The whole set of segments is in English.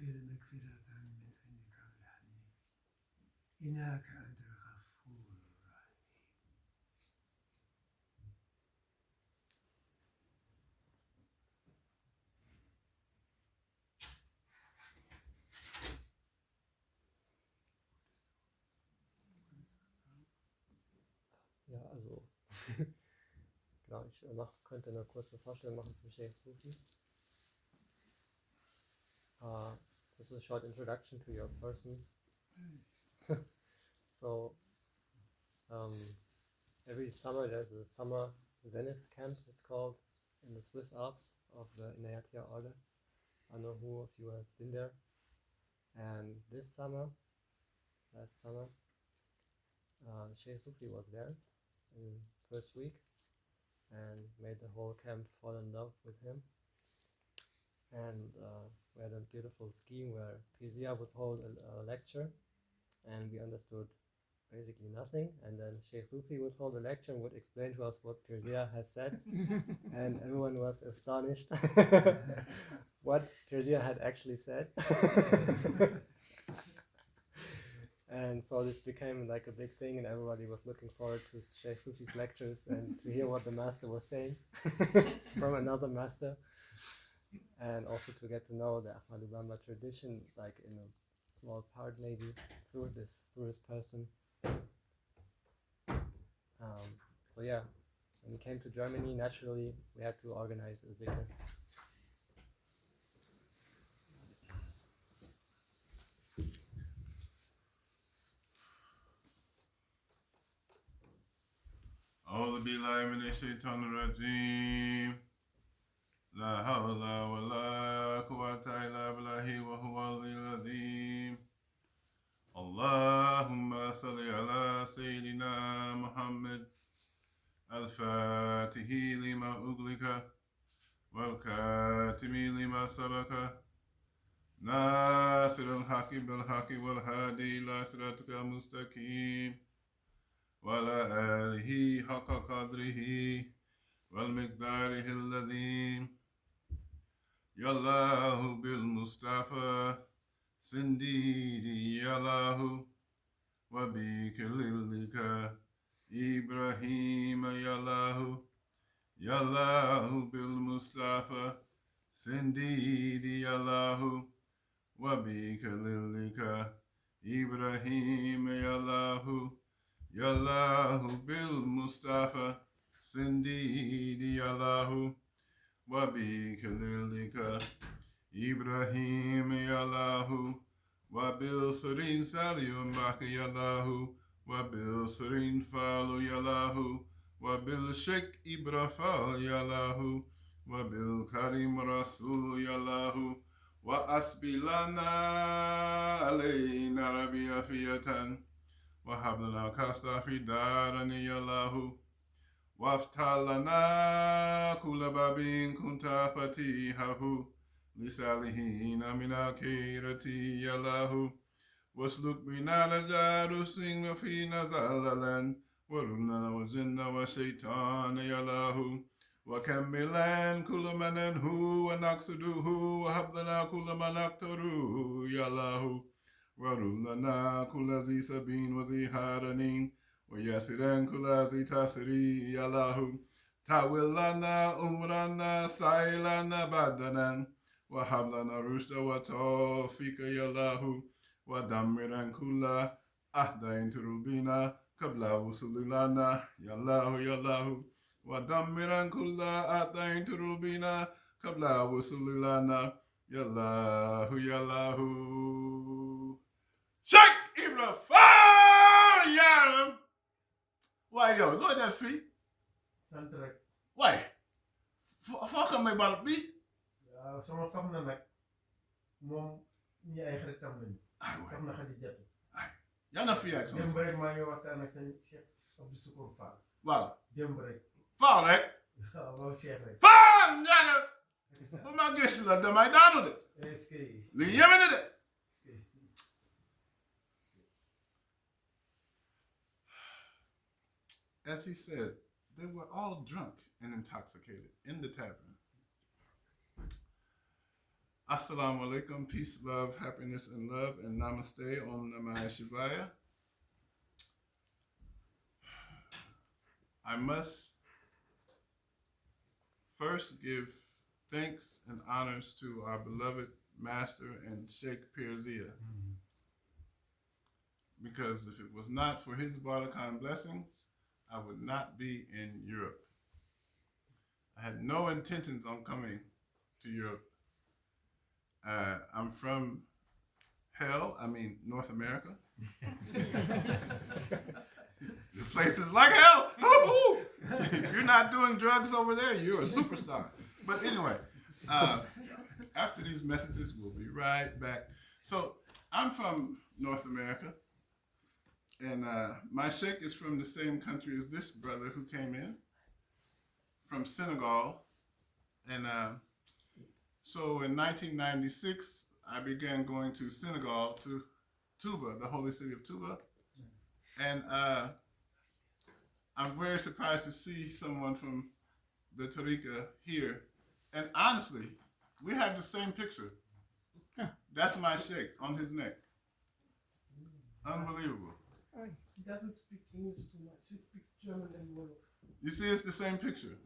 واستغفر مغفرة من عندك والحنين إنك أنت الغفور الرحيم. Ja, also, genau, ich könnte eine kurze Vorstellung machen zu Cheikh Sufi. This is a short introduction to your person. So, every summer there's a summer Zenith camp, it's called, in the Swiss Alps of the Inayatia Order. I don't know who of you has been there. And this summer, last summer, Cheikh Sufi was there in the first week and made the whole camp fall in love with him. And we had a beautiful scheme where Pizia would hold a lecture, and we understood basically nothing. And then Cheikh Sufi would hold a lecture and would explain to us what Pizia has said, and everyone was astonished what Pizia had actually said. And so this became like a big thing, and everybody was looking forward to Cheikh Sufi's lectures and to hear what the master was saying from another master. And also to get to know the Ahmadu Bamba tradition, like in a small part maybe, through this person. So yeah, when we came to Germany, naturally we had to organize a zikr. أعوذ بالله من الشيطان الرجيم لا حول ولا قوة إلا بالله وهو العلي العظيم اللهم صل على سيدنا محمد الفاتح لما أغلق والكاتم لما سبق ناصر الحق بالحق والهادي إلى صراطك المستقيم وعلى آله حق قدره والمقداره الذي يا الله بالمصطفى سنديدي يا الله وبكللك إبراهيم يا الله بالمصطفى سنديدي يا الله وبكللك إبراهيم يا الله بالمصطفى سنديدي يا الله وبكللك إبراهيم يا الله وبالسرين سالي باقي يا الله وبالسرين فالو يا الله وبالشك إبرافال يا الله وبالكريم رسول يا الله وأسبلنا علينا ربي أفية وهب لنا كسا في دارني يا الله وافتح لنا كل باب كنت فتيحه لسالهين من الكيرتي يا الله واسلك بنا رجال سين فينا زللا ورنا وزن وشيطان يا الله وكملا كل من هو ونقصده وهب لنا كل ما نقتره يا الله ورنا كل ذي سبين وذي هارنين ويسرن كل ذي تسري يا الله تاولنا أمرنا سايلنا بدنا وهب لنا رشد وتوفيق يا الله ودمرا كل أهدين تربينا قبل وصول لنا يا الله ودمرا كل أهدين تربينا قبل وصول لنا يا الله Cheikh Ibra Yaram. Why yo, look at that feet. Santrek. Why? Foo ka may balot bi? Sama soxna nag moom ñi ay xaritam lañu. Soxna Xadijatu. Yaa na fi ak sama. Démb rek maa ngi waxtaan ak sëñ Cheikh Abdou Soukour Fall. Waaw. Démb rek. Fall rek. Waaw Cheikh rek. Fall ñaanal. Bu ma gis la damay daanu de. Est-ce que. Li yeme na de. As he said, they were all drunk and intoxicated in the tavern. Assalamu alaikum, peace, love, happiness, and love, and namaste, Om Namah Shivaya. I must first give thanks and honors to our beloved Master and Sheikh Pirzia, because if it was not for his Barakan blessings, I would not be in Europe. I had no intentions on coming to Europe. I'm from North America. The place is like hell. If you're not doing drugs over there, you're a superstar. But anyway, after these messages, we'll be right back. So I'm from North America, and my sheikh is from the same country as this brother who came in, from Senegal. And so in 1996, I began going to Senegal, to Touba, the holy city of Touba. And I'm very surprised to see someone from the Tariqa here. And honestly, we have the same picture. That's my sheikh on his neck. Unbelievable. He doesn't speak English too much. He speaks German and Wolof. You see, it's the same picture.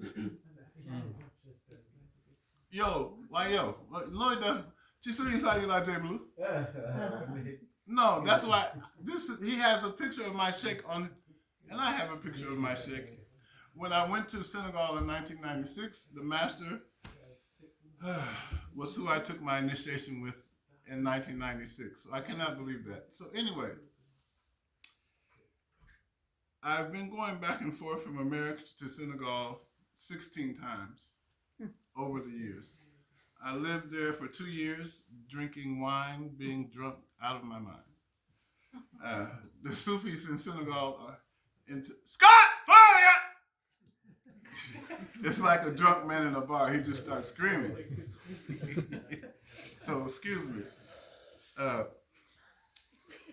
Yo, why yo? Lloyd, no, that's why he has a picture of my sheikh on, and I have a picture of my sheikh. When I went to Senegal in 1996, the master was who I took my initiation with in 1996. So I cannot believe that. So anyway, I've been going back and forth from America to Senegal 16 times over the years. I lived there for 2 years, drinking wine, being drunk out of my mind. The Sufis in Senegal are into Scott fire! It's like a drunk man in a bar. He just starts screaming. So excuse me.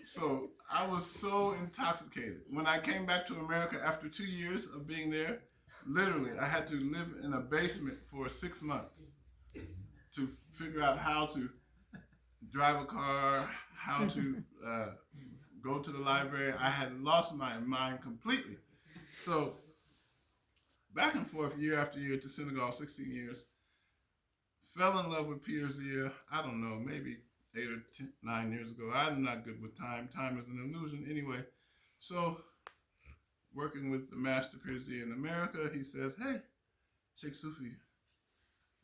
So I was so intoxicated. When I came back to America after 2 years of being there, literally I had to live in a basement for 6 months to figure out how to drive a car, how to go to the library. I had lost my mind completely. So back and forth year after year to Senegal, 16 years. Fell in love with Pirzia, I don't know, maybe 8 or 9 years ago. I'm not good with time. Time is an illusion anyway. So working with the Master Pirzia in America, he says, hey, Cheikh Sufi,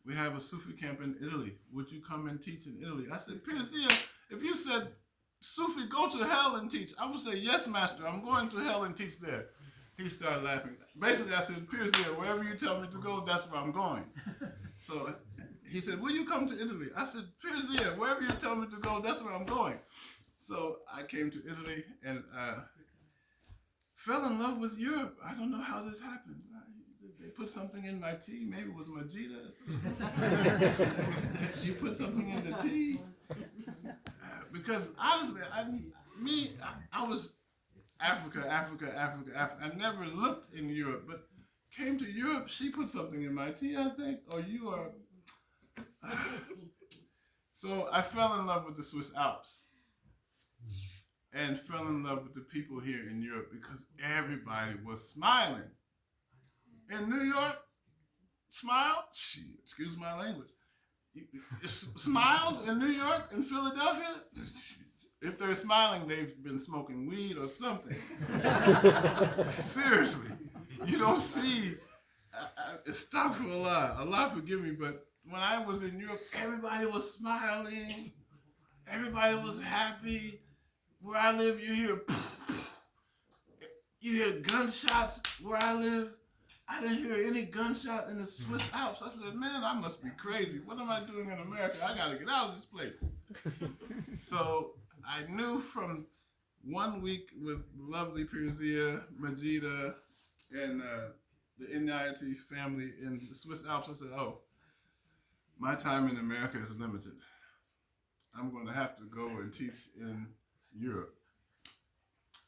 we have a Sufi camp in Italy. Would you come and teach in Italy? I said, Pirzia, if you said, Sufi, go to hell and teach, I would say, yes, Master, I'm going to hell and teach there. He started laughing. Basically, I said, Pirzia, wherever you tell me to go, that's where I'm going. So he said, will you come to Italy? I said, Pirzia, wherever you tell me to go, that's where I'm going. So I came to Italy and fell in love with Europe. I don't know how this happened. They put something in my tea. Maybe it was Majida. You put something in the tea. Because honestly, I was Africa. I never looked in Europe, but came to Europe. She put something in my tea, I think. Or you are. So I fell in love with the Swiss Alps. And fell in love with the people here in Europe because everybody was smiling. In New York, smile? Excuse my language. Smiles in New York and Philadelphia? If they're smiling, they've been smoking weed or something. Seriously. You don't see, astaghfirullah, Allah forgive me, but when I was in Europe, everybody was smiling. Everybody was happy. Where I live, you hear gunshots where I live. I didn't hear any gunshot in the Swiss Alps. I said, man, I must be crazy. What am I doing in America? I got to get out of this place. So I knew from 1 week with lovely Pirzia, Majida, and the Inayati family in the Swiss Alps, I said, oh, my time in America is limited. I'm going to have to go and teach in Europe.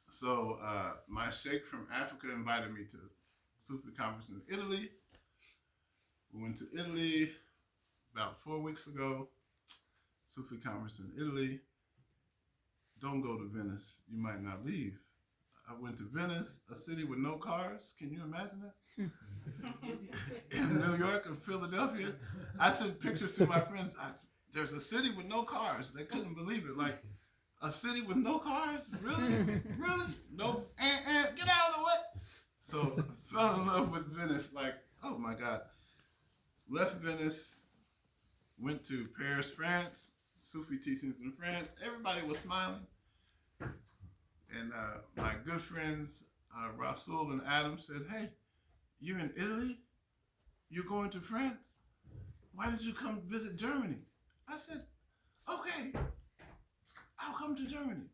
So my sheikh from Africa invited me to Sufi conference in Italy. We went to Italy about 4 weeks ago. Sufi conference in Italy. Don't go to Venice. You might not leave. I went to Venice, a city with no cars. Can you imagine that? In New York and Philadelphia, I sent pictures to my friends. There's a city with no cars. They couldn't believe it. Like, a city with no cars? Really? Really? No? Get out of the way. So I fell in love with Venice. Like, oh my God. Left Venice, went to Paris, France, Sufi teachings in France. Everybody was smiling. And my good friends, Rasul and Adam, said, hey, you're in Italy? You're going to France? Why did you come visit Germany? I said, okay, I'll come to Germany.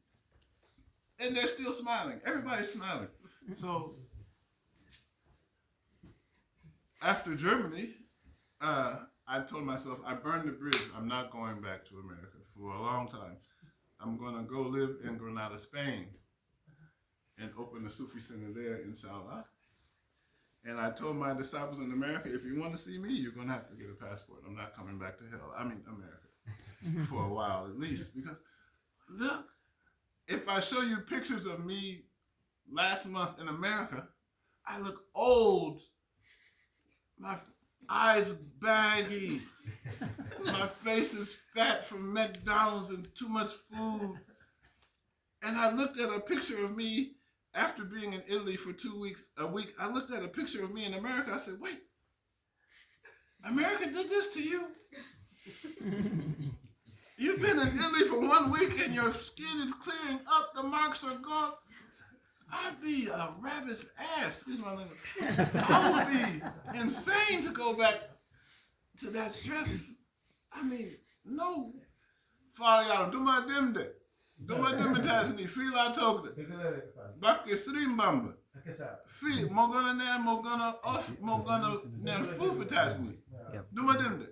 And they're still smiling. Everybody's smiling. So after Germany, I told myself, I burned the bridge. I'm not going back to America for a long time. I'm going to go live in Granada, Spain, and open a Sufi center there, inshallah. And I told my disciples in America, if you want to see me, you're going to have to get a passport. I'm not coming back to hell. I mean, America, for a while at least. Because, look, if I show you pictures of me last month in America, I look old. My eyes baggy. My face is fat from McDonald's and too much food. And I looked at a picture of me after being in Italy for a week. I looked at a picture of me in America. I said, wait, America did this to you? You've been in Italy for 1 week and your skin is clearing up. The marks are gone. I'd be a rabbit's ass. Excuse my language. I would be insane to go back to that stress. I mean, no. Fire, do my dimde. Do my dimitazni. Feel I told it. Back is Rimbamba. Feel, Mogana Nan, Mogana Os, Mogana Nan Fufitazni. Do my dimde.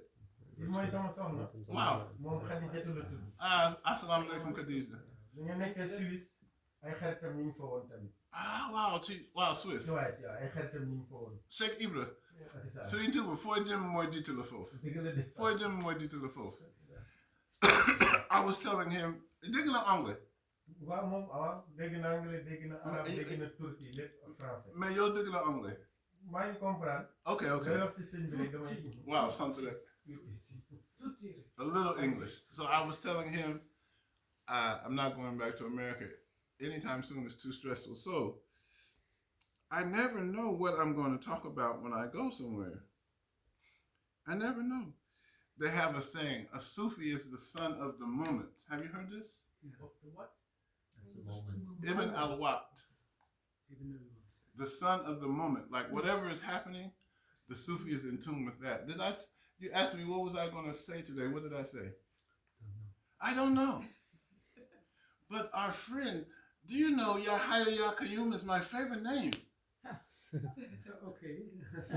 mooy sama soxna. Waaw. moom Khadijatu la tudd. Assalamu alaikum Khadija. dañu nekk Suisse ay xaritam ñu ngi fa woon tamit. Wow, Swiss. waaw ay xaritam ñu ngi fa woon. Cheikh Ibra. Serigne Touba foo jëm mooy jiitu la foofu. dëgg la de. Foo jëm mooy jiitu la foofu. I was telling him, dégg na anglais. waaw moom waaw dégg na anglais dégg na arabe dégg na turki lépp français. Mais yow dégg na anglais. maa ngi comprendre. Okay. day wax ci sëñ bi rek damay. Wow, something like a little English. So I was telling him, I'm not going back to America anytime soon. It's too stressful. So I never know what I'm going to talk about when I go somewhere. I never know. They have a saying, a Sufi is the son of the moment. Have you heard this? Of the what? Ibn al-Waqt. The son of the moment. Like whatever is happening, the Sufi is in tune with that. You asked me what was I going to say today. What did I say? I don't know. But our friend, do you know Ya Hayyu Ya Qayyum is my favorite name? Okay.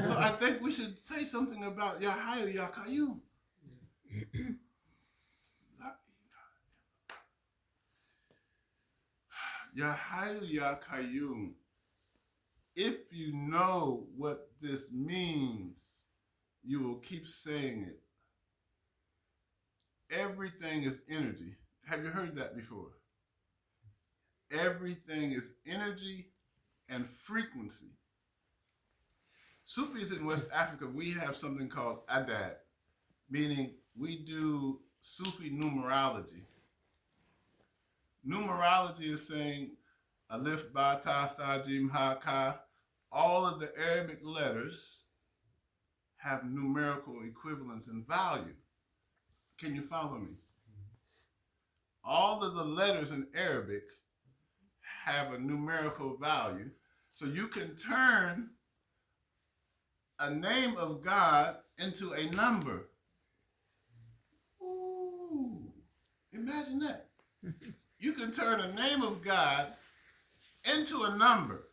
So I think we should say something about Ya Hayyu Ya Qayyum. Ya Hayyu Ya Qayyum. If you know what this means, you will keep saying it. Everything is energy. Have you heard that before? Everything is energy and frequency. Sufis in West Africa, we have something called adad, meaning we do Sufi numerology. Numerology is saying alif, ba, ta, sa, jim, ha, ka. All of the Arabic letters have numerical equivalence and value. Can you follow me? All of the letters in Arabic have a numerical value. So you can turn a name of God into a number. Ooh, imagine that. You can turn a name of God into a number.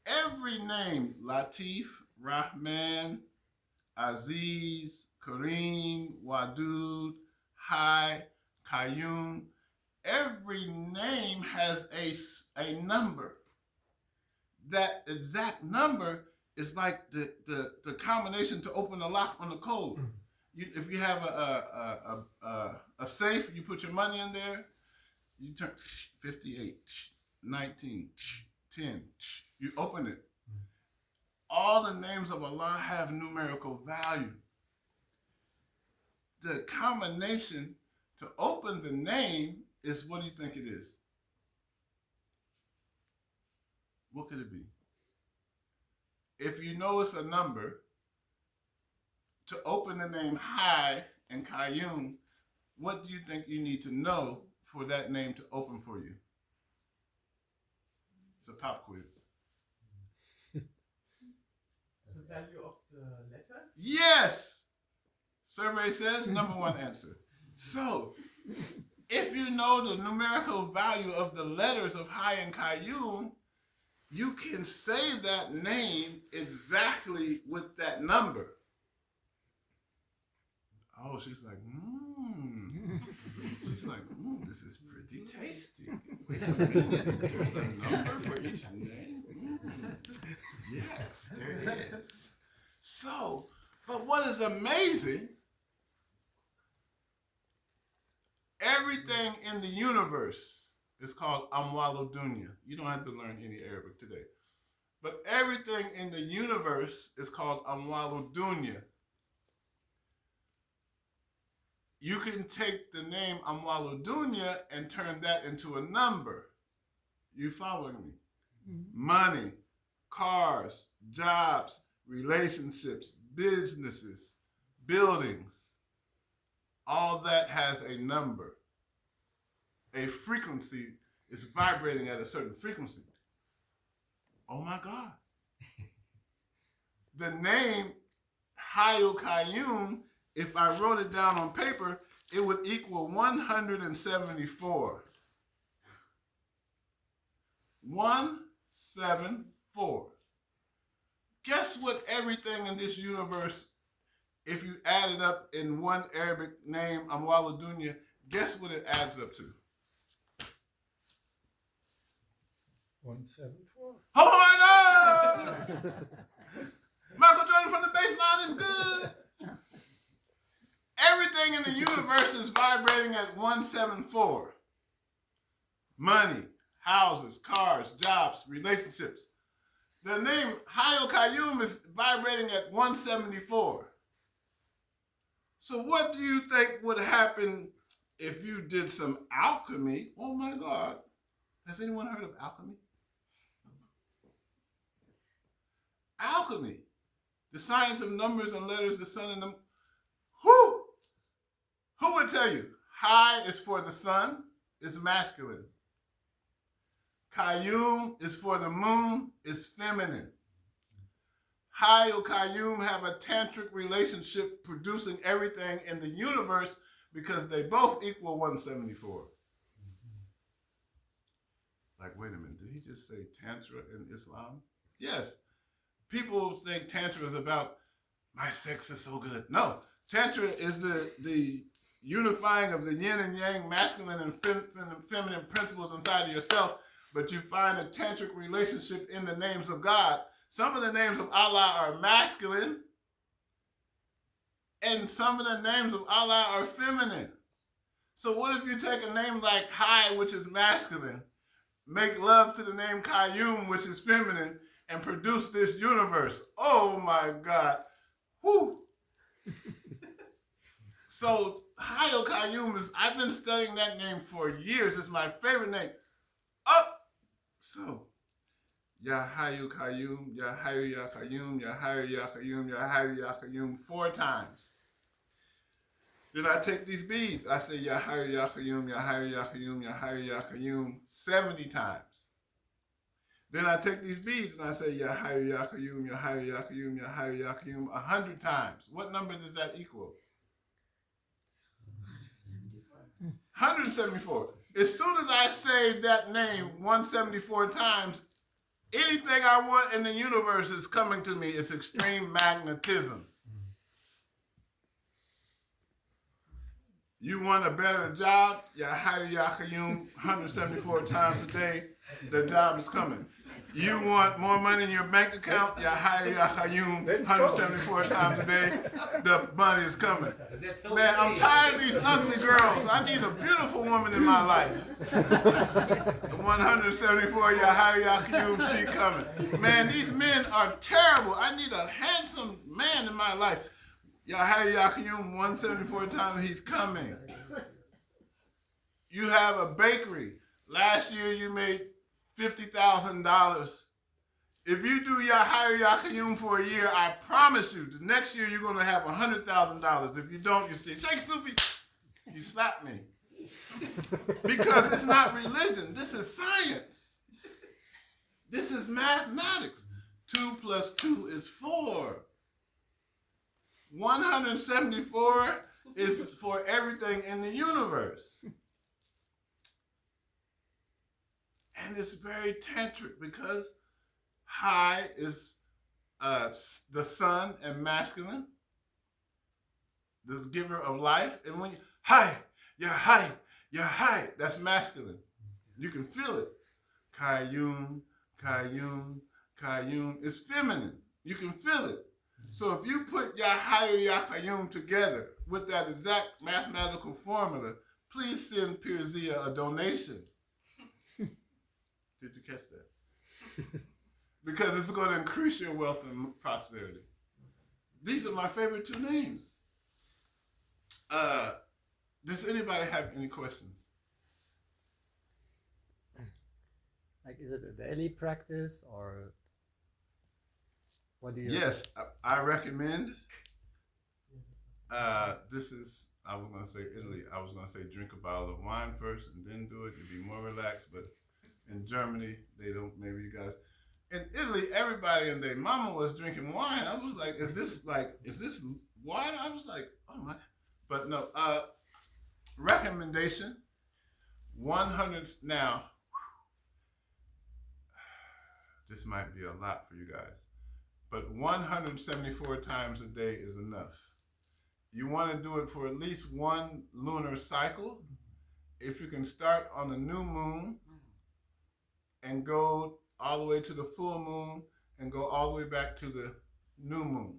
Every name, Latif, Rahman, Aziz, Kareem, Wadud, Hai, Qayyum, every name has a number. That exact number is like the combination to open the lock on the code. if you have a safe, you put your money in there, you turn 58, 19, 10, you open it. All the names of Allah have numerical value. The combination to open the name is, what do you think it is? What could it be? If you know it's a number, to open the name Hai and Qayyum, what do you think you need to know for that name to open for you? It's a pop quiz. The value of the letters? Yes! Survey says number one answer. So, if you know the numerical value of the letters of Hai and Qayyum, you can say that name exactly with that number. Oh, she's like, She's like, this is pretty tasty. Wait a minute, there's a number for each name? Yes, there is. So, but what is amazing, everything in the universe is called Amwalu Dunya. You don't have to learn any Arabic today. But everything in the universe is called Amwalu Dunya. You can take the name Amwalu Dunya and turn that into a number. You following me? Mm-hmm. Money, cars, jobs, relationships, businesses, buildings, all that has a number. A frequency is vibrating at a certain frequency. Oh my God. The name Hayyul Qayyum, if I wrote it down on paper, it would equal 174. 174. Guess what everything in this universe, if you add it up in one Arabic name, Amwalu Dunya, guess what it adds up to? 174. Oh my God! Michael Jordan from the baseline is good. Everything in the universe is vibrating at 174. Money, houses, cars, jobs, relationships. The name Hayyul Qayyum is vibrating at 174. So what do you think would happen if you did some alchemy? Oh my God. Has anyone heard of alchemy? Alchemy. The science of numbers and letters, the sun and the... Who would tell you? Hai is for the sun, is masculine. Qayyum is for the moon, is feminine. Hayyul Qayyum have a tantric relationship producing everything in the universe because they both equal 174. Like, wait a minute, did he just say Tantra in Islam? Yes. People think Tantra is about, my sex is so good. No, Tantra is the unifying of the yin and yang, masculine and feminine principles inside of yourself, but you find a tantric relationship in the names of God. Some of the names of Allah are masculine, and some of the names of Allah are feminine. So what if you take a name like Hai, which is masculine, make love to the name Qayyum, which is feminine, and produce this universe? Oh my God. Whew. So Hayyul Qayyum is, I've been studying that name for years. It's my favorite name. So, Ya Hayyul Qayyum, Ya Hayyu Ya Qayyum, Ya Hayyu Ya Qayyum, Ya Hayyu Ya Qayyum 4 times. Then I take these beads. I say Ya Hayyu Ya Qayyum, Ya Hayyu Ya Qayyum, Ya Hayyu Ya Qayyum 70 times. Then I take these beads and I say Ya Hayyu Ya Qayyum, Ya Hayyu Ya Qayyum, Ya Hayyu Ya Qayyum 100 times. What number does that equal? 174. As soon as I say that name 174 times, anything I want in the universe is coming to me. It's extreme magnetism. You want a better job? Ya Hayyu Ya Qayyum 174 times a day, the job is coming. You want more money in your bank account? Ya Hayyu Ya Qayyum, 174 times a day. The money is coming. Man, I'm tired of these ugly girls. I need a beautiful woman in my life. 174 Ya Hayyu Ya Qayyum, she coming. Man, these men are terrible. I need a handsome man in my life. Ya Hayyu Ya Qayyum, 174 times, he's coming. You have a bakery. Last year you made $50,000. If you do Ya Hayyu Ya Qayyum for a year, I promise you, the next year you're going to have $100,000. If you don't, you stay. Cheikh Sufi, you slap me. Because it's not religion. This is science. This is mathematics. 2 plus 2 is 4. 174 is for everything in the universe. And it's very tantric because high is the sun and masculine, the giver of life. And when you high, that's masculine. You can feel it. Qayyum, Qayyum, Qayyum is feminine. You can feel it. So if you put Ya Hayyu Ya Qayyum together with that exact mathematical formula, please send Pirzia a donation. Did you catch that? Because it's going to increase your wealth and prosperity. These are my favorite 2 names. Does anybody have any questions? Like, is it a daily practice or what do you? Yes, I recommend. This is, I was going to say Italy. I was going to say drink a bottle of wine first and then do it. You'd be more relaxed. But in Germany, they don't, maybe you guys. In Italy, everybody and their mama was drinking wine. I was like, is this wine? I was like, oh my. But no, recommendation, 100, now, this might be a lot for you guys, but 174 times a day is enough. You want to do it for at least 1 lunar cycle. If you can start on the new moon and go all the way to the full moon and go all the way back to the new moon.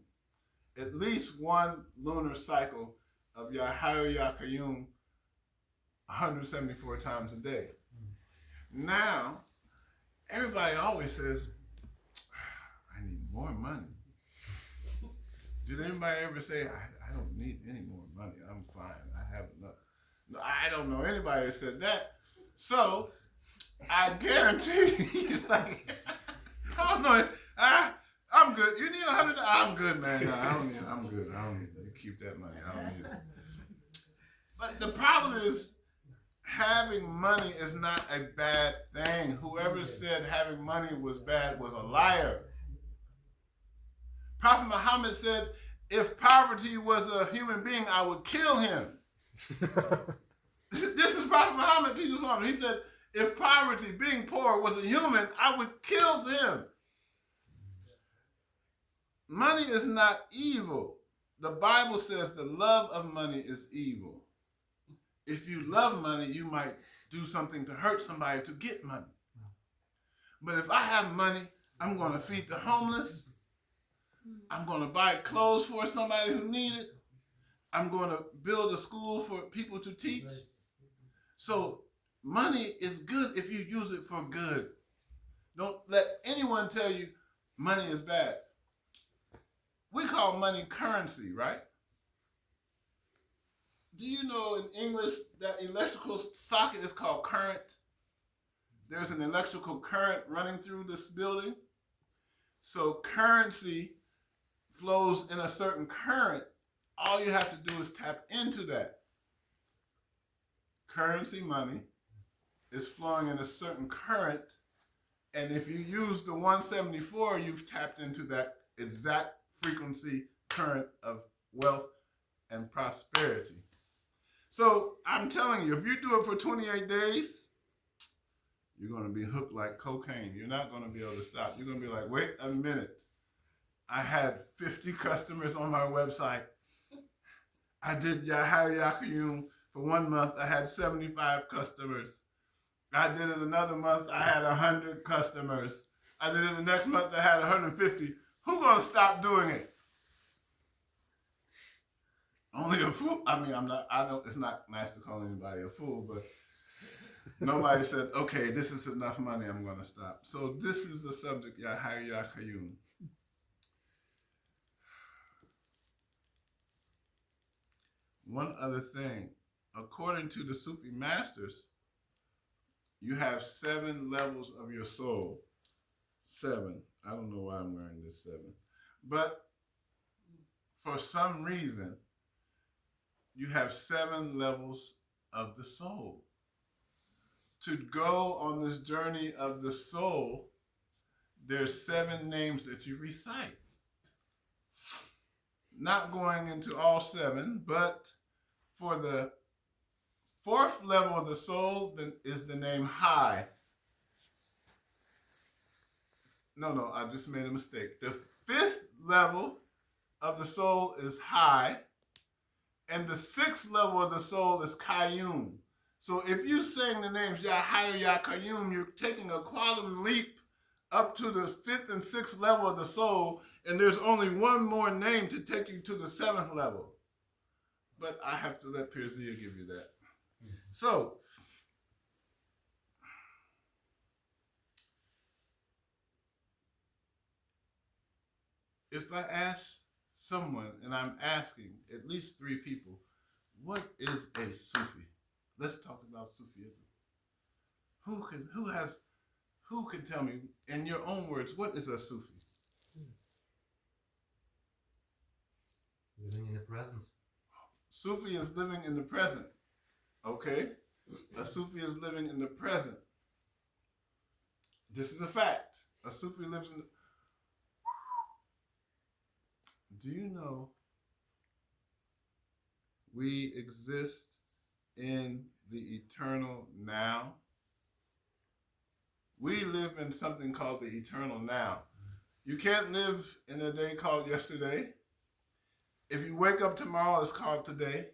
At least 1 lunar cycle of Ya Hayyu Ya Qayyum 174 times a day. Now, everybody always says, I need more money. Did anybody ever say, I don't need any more money, I'm fine, I have enough? No, I don't know anybody that said that. So, I guarantee he's like, I don't know, I'm good. You need 100? I'm good, man. No, I don't need it. I'm good. I don't need it. You keep that money. I don't need it. But the problem is, having money is not a bad thing. Whoever said having money was bad was a liar. Prophet Muhammad said, if poverty was a human being, I would kill him. This is Prophet Muhammad, peace be upon him. He said, if poverty, being poor, was a human, I would kill them. Money is not evil. The Bible says the love of money is evil. If you love money, you might do something to hurt somebody to get money. But if I have money, I'm going to feed the homeless. I'm going to buy clothes for somebody who needs it. I'm going to build a school for people to teach. So money is good if you use it for good. Don't let anyone tell you money is bad. We call money currency, right? Do you know in English that electrical socket is called current? There's an electrical current running through this building. So currency flows in a certain current. All you have to do is tap into that. Currency money is flowing in a certain current. And if you use the 174, you've tapped into that exact frequency current of wealth and prosperity. So I'm telling you, if you do it for 28 days, you're going to be hooked like cocaine. You're not going to be able to stop. You're going to be like, wait a minute. I had 50 customers on my website. I did Ya Hayyu Ya Qayyum for 1 month. I had 75 customers. I did it another month. I had 100 customers. And then in the next month I had 150. Who's gonna stop doing it? Only a fool. I mean, I know it's not nice to call anybody a fool, but nobody said, okay, this is enough money, I'm gonna stop. So this is the subject, Ya Hayyu Ya Qayyum. One other thing, according to the Sufi masters, you have 7 levels of your soul. 7. I don't know why I'm wearing this 7. But for some reason, you have 7 levels of the soul. To go on this journey of the soul, there's 7 names that you recite. Not going into all 7, but for the 4th level of the soul is the name High. No, I just made a mistake. The 5th level of the soul is High, and the 6th level of the soul is Qayyum. So if you sing the names Ya Hayyu Ya Qayyum, you're taking a quantum leap up to the 5th and 6th level of the soul, and there's only one more name to take you to the 7th level. But I have to let Pirzia give you that. So, if I ask someone, and I'm asking at least 3 people, what is a Sufi? Let's talk about Sufism. Who can tell me in your own words, what is a Sufi? Living in the present. Sufi is living in the present. Okay? A Sufi is living in the present. This is a fact. A Sufi lives in the... Do you know we exist in the eternal now? We live in something called the eternal now. You can't live in a day called yesterday. If you wake up tomorrow, it's called today.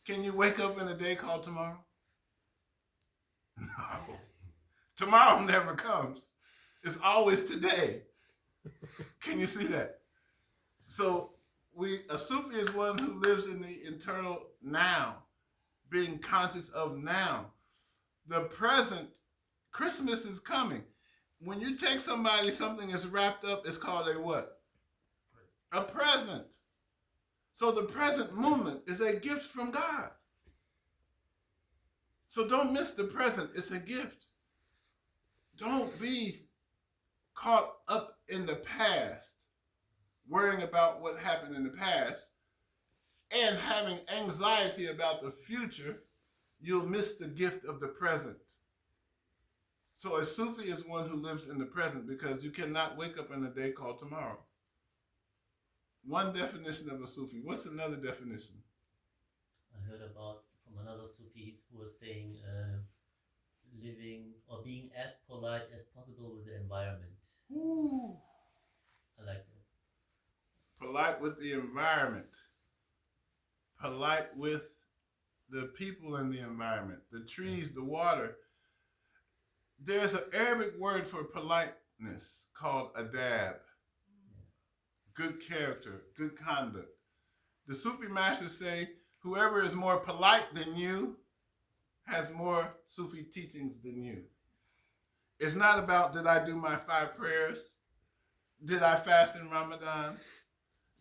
Can you wake up in a day called tomorrow? No. Tomorrow never comes. It's always today. Can you see that? So a Sufi is one who lives in the eternal now, being conscious of now. The present, Christmas is coming. When you take somebody, something is wrapped up, it's called a what? A present. So the present moment is a gift from God. So don't miss the present. It's a gift. Don't be caught up in the past, worrying about what happened in the past, and having anxiety about the future. You'll miss the gift of the present. So a Sufi is one who lives in the present, because you cannot wake up in a day called tomorrow. One definition of a Sufi. What's another definition? I heard about from another Sufi who was saying living or being as polite as possible with the environment. Ooh. I like that. Polite with the environment. Polite with the people in the environment, the trees, the water. There's an Arabic word for politeness called adab. Good character, good conduct. The Sufi masters say, whoever is more polite than you has more Sufi teachings than you. It's not about, did I do my 5 prayers? Did I fast in Ramadan?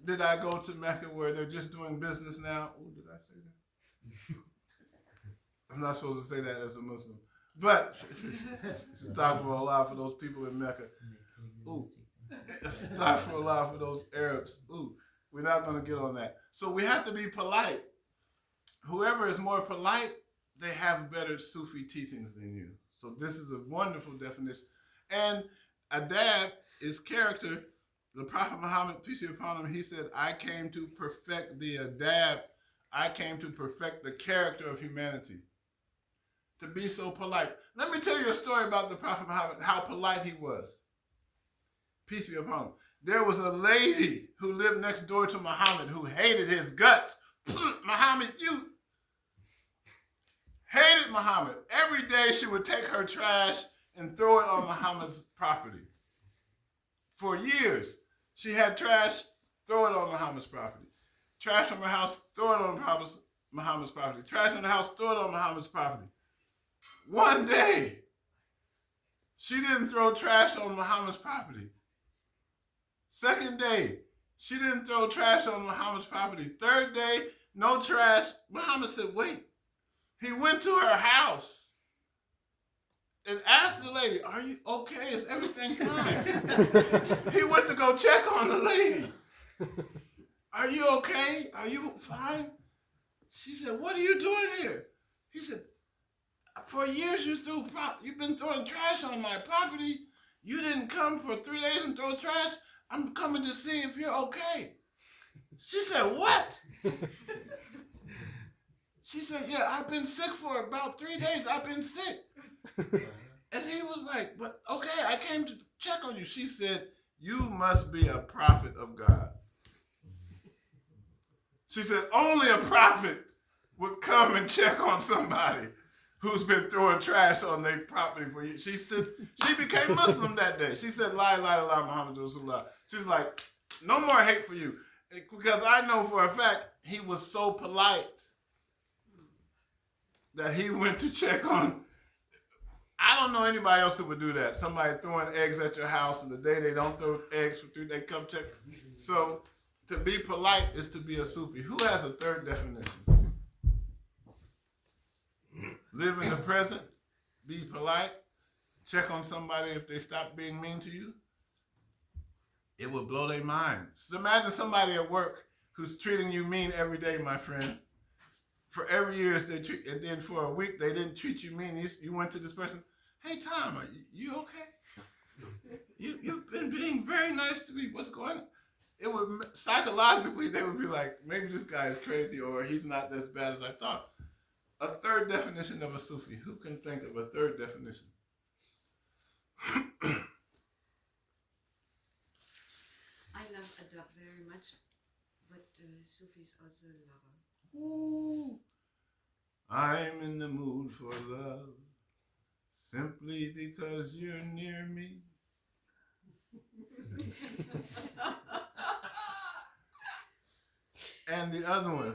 Did I go to Mecca where they're just doing business now? Oh, did I say that? I'm not supposed to say that as a Muslim. But, astaghfirullah for those people in Mecca. Ooh. Astaghfirullah for those Arabs. Ooh, we're not going to get on that. So we have to be polite. Whoever is more polite, they have better Sufi teachings than you. So this is a wonderful definition. And adab is character. The Prophet Muhammad, peace be upon him, he said, I came to perfect the adab. I came to perfect the character of humanity. To be so polite. Let me tell you a story about the Prophet Muhammad, how polite he was. Peace be upon him. There was a lady who lived next door to Muhammad who hated his guts. Muhammad, you hated Muhammad. Every day she would take her trash and throw it on Muhammad's property. For years, she had trash, throw it on Muhammad's property. Trash from her house, throw it on Muhammad's property. Trash in the house, throw it on Muhammad's property. One day, she didn't throw trash on Muhammad's property. Second day, she didn't throw trash on Muhammad's property. Third day, no trash. Muhammad said, wait. He went to her house and asked the lady, are you okay? Is everything fine? He went to go check on the lady. Are you okay? Are you fine? She said, what are you doing here? He said, for years you've been throwing trash on my property. You didn't come for 3 days and throw trash. I'm coming to see if you're okay. She said, what? She said, yeah, I've been sick for about 3 days. I've been sick. And he was like, but okay, I came to check on you. She said, you must be a prophet of God. She said, only a prophet would come and check on somebody who's been throwing trash on their property for years. She said, she became Muslim that day. She said, La ilaha illallah Muhammad Rasulullah. She's like, no more hate for you. Because I know for a fact he was so polite that he went to check on. I don't know anybody else who would do that. Somebody throwing eggs at your house, and the day they don't throw eggs for 3 days, they come check. So to be polite is to be a Sufi. Who has a third definition? Live in the present, be polite, check on somebody if they stop being mean to you. It would blow their mind. So imagine somebody at work who's treating you mean every day, my friend. For every year, and then for a week, they didn't treat you mean. You went to this person, hey, Tom, are you okay? You've been being very nice to me. What's going on? It would, psychologically, they would be like, maybe this guy is crazy or he's not as bad as I thought. A third definition of a Sufi. Who can think of a third definition? I love Adab very much, but Sufis also love her. Ooh, I'm in the mood for love, simply because you're near me. And the other one,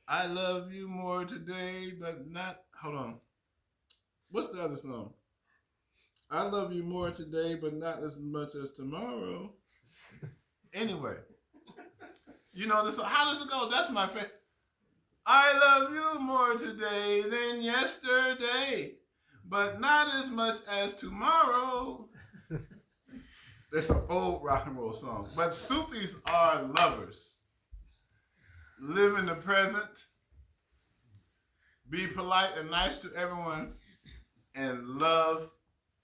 I love you more today, but not, hold on. What's the other song? I love you more today, but not as much as tomorrow. Anyway, you know this. How does it go? That's my favorite. I love you more today than yesterday, but not as much as tomorrow. That's an old rock and roll song. But Sufis are lovers. Live in the present. Be polite and nice to everyone. And love,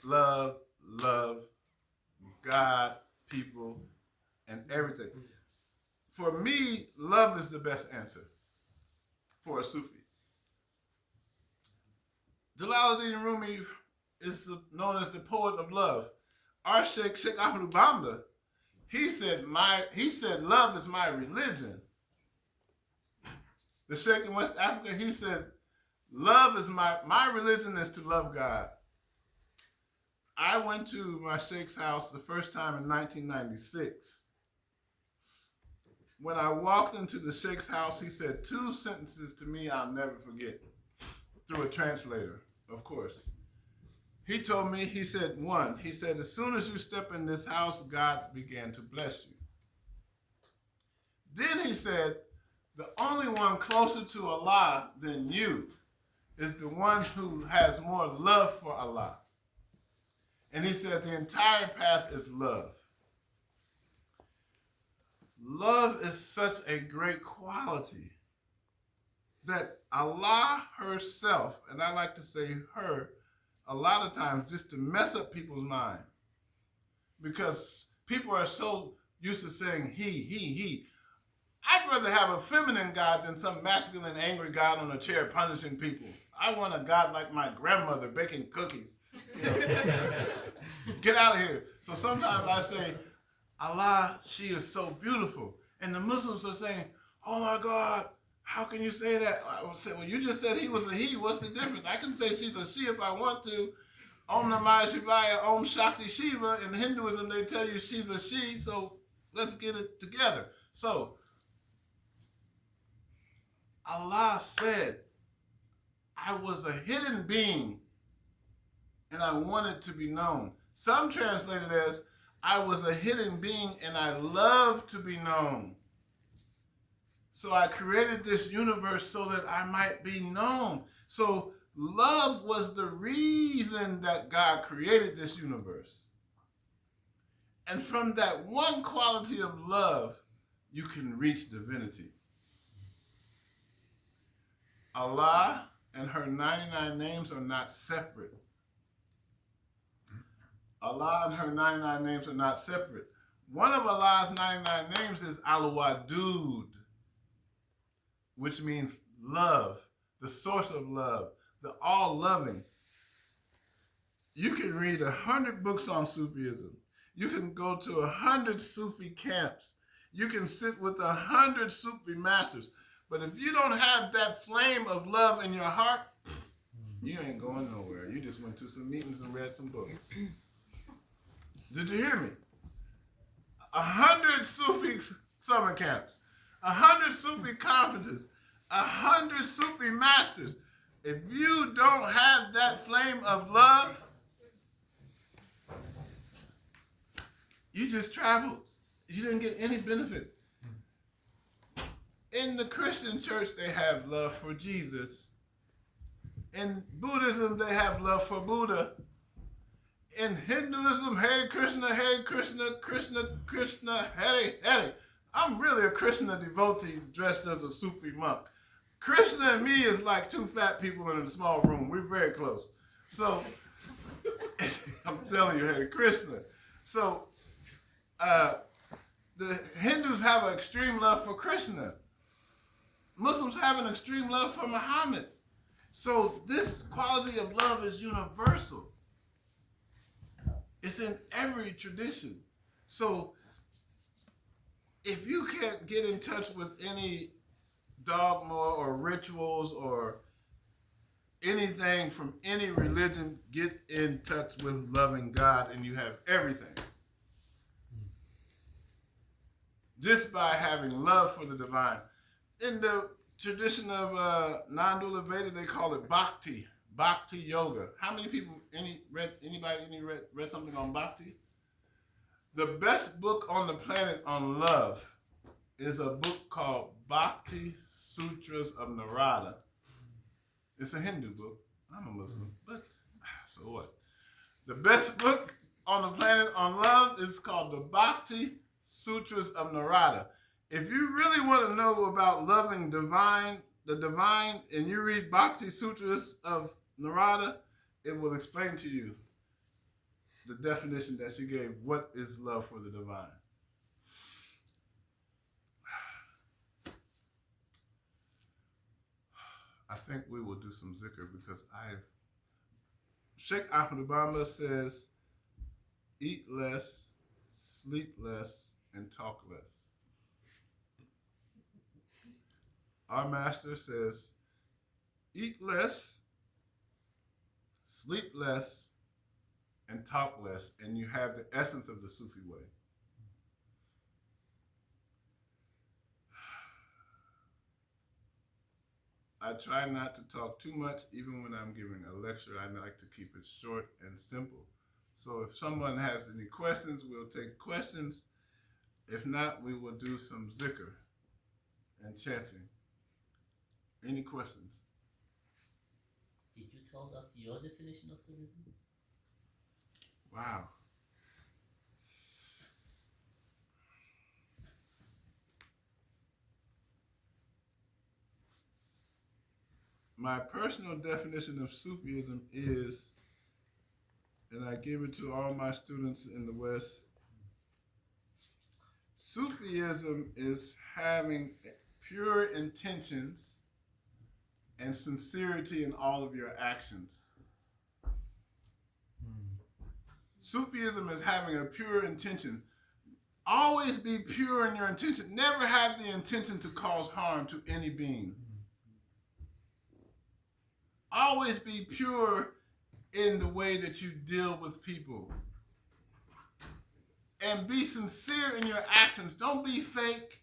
love, love God, people, and everything. For me, love is the best answer for a Sufi. Jalaluddin Rumi is known as the poet of love. Our Sheikh Ahmad Bamba, he said love is my religion. The Sheikh in West Africa, he said, love is my religion is to love God. I went to my Sheikh's house the first time in 1996. When I walked into the Sheikh's house, he said 2 sentences to me I'll never forget, through a translator, of course. He told me, he said, as soon as you step in this house, God began to bless you. Then he said, the only one closer to Allah than you is the one who has more love for Allah. And he said the entire path is love. Love is such a great quality that Allah herself, and I like to say her, a lot of times just to mess up people's mind. Because people are so used to saying he. I'd rather have a feminine God than some masculine, angry God on a chair punishing people. I want a God like my grandmother baking cookies. Get out of here. So sometimes I say, Allah, she is so beautiful. And the Muslims are saying, oh my God, how can you say that? I would say, well, you just said he was a he. What's the difference? I can say she's a she if I want to. Om Namah Shivaya, Om Shakti Shiva. In Hinduism, they tell you she's a she, so let's get it together. So, Allah said, I was a hidden being and I wanted to be known. Some translate it as, I was a hidden being and I love to be known. So I created this universe so that I might be known. So love was the reason that God created this universe. And from that one quality of love, you can reach divinity. Allah and her 99 names are not separate. Allah and her 99 names are not separate. One of Allah's 99 names is Al-Wadud, which means love, the source of love, the all-loving. You can read 100 books on Sufism. You can go to 100 Sufi camps. You can sit with 100 Sufi masters. But if you don't have that flame of love in your heart, you ain't going nowhere. You just went to some meetings and read some books. Did you hear me? 100 Sufi summer camps, 100 Sufi conferences, 100 Sufi masters. If you don't have that flame of love, you just traveled. You didn't get any benefit. In the Christian church, they have love for Jesus. In Buddhism, they have love for Buddha. In Hinduism, Hare Krishna, Krishna, Krishna, Hare, Hare. I'm really a Krishna devotee dressed as a Sufi monk. Krishna and me is like two fat people in a small room. We're very close. So, I'm telling you, Hare Krishna. So, the Hindus have an extreme love for Krishna. Muslims have an extreme love for Muhammad. So, this quality of love is universal. It's in every tradition. So, if you can't get in touch with any dogma or rituals or anything from any religion, get in touch with loving God and you have everything. Just by having love for the divine. In the tradition of non-dual Veda, they call it bhakti. Bhakti yoga. How many people, anybody read something on bhakti? The best book on the planet on love is a book called Bhakti Sutras of Narada. It's a Hindu book. I'm a Muslim, but so what? The best book on the planet on love is called the Bhakti Sutras of Narada. If you really want to know about loving the divine, and you read Bhakti Sutras of Narada, it will explain to you the definition that she gave. What is love for the divine? I think we will do some zikr because Sheikh Ahmed Obama says, eat less, sleep less, and talk less. Our master says, eat less, sleep less, and talk less, and you have the essence of the Sufi way. I try not to talk too much, even when I'm giving a lecture. I like to keep it short and simple. So if someone has any questions, we'll take questions. If not, we will do some zikr and chanting. Any questions? Did you tell us your definition of Sufism? Wow. My personal definition of Sufism is, and I give it to all my students in the West, Sufism is having pure intentions and sincerity in all of your actions. Sufism is having a pure intention. Always be pure in your intention. Never have the intention to cause harm to any being. Always be pure in the way that you deal with people. And be sincere in your actions. Don't be fake.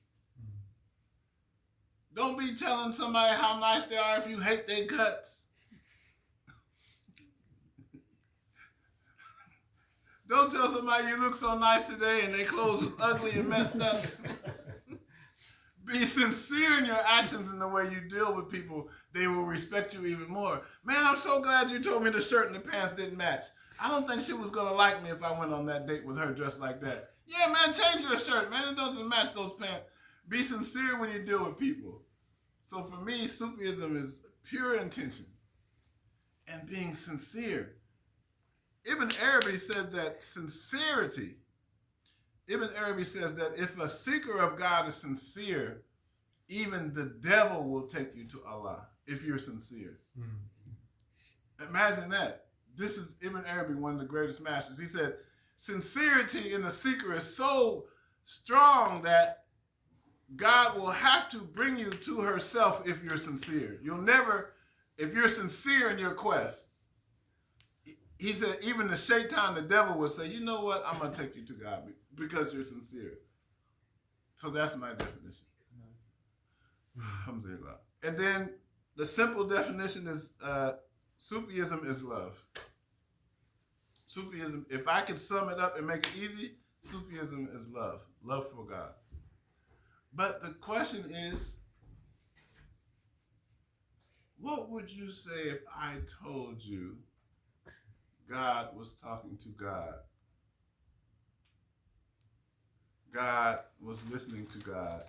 Don't be telling somebody how nice they are if you hate their guts. Don't tell somebody you look so nice today and their clothes is ugly and messed up. Be sincere in your actions and the way you deal with people. They will respect you even more. Man, I'm so glad you told me the shirt and the pants didn't match. I don't think she was going to like me if I went on that date with her dressed like that. Yeah, man, change your shirt, man. It doesn't match those pants. Be sincere when you deal with people. So for me, Sufism is pure intention and being sincere. Ibn Arabi said that sincerity, Ibn Arabi says that if a seeker of God is sincere, even the devil will take you to Allah if you're sincere. Imagine that. This is Ibn Arabi, one of the greatest masters. He said, sincerity in the seeker is so strong that God will have to bring you to herself if you're sincere. You'll never, if you're sincere in your quest. He said, even the shaitan, the devil, will say, you know what, I'm going to take you to God because you're sincere. So that's my definition. Alhamdulillah. And then the simple definition is Sufism is love. Sufism, if I could sum it up and make it easy, Sufism is love. Love for God. But the question is, what would you say if I told you God was talking to God? God was listening to God.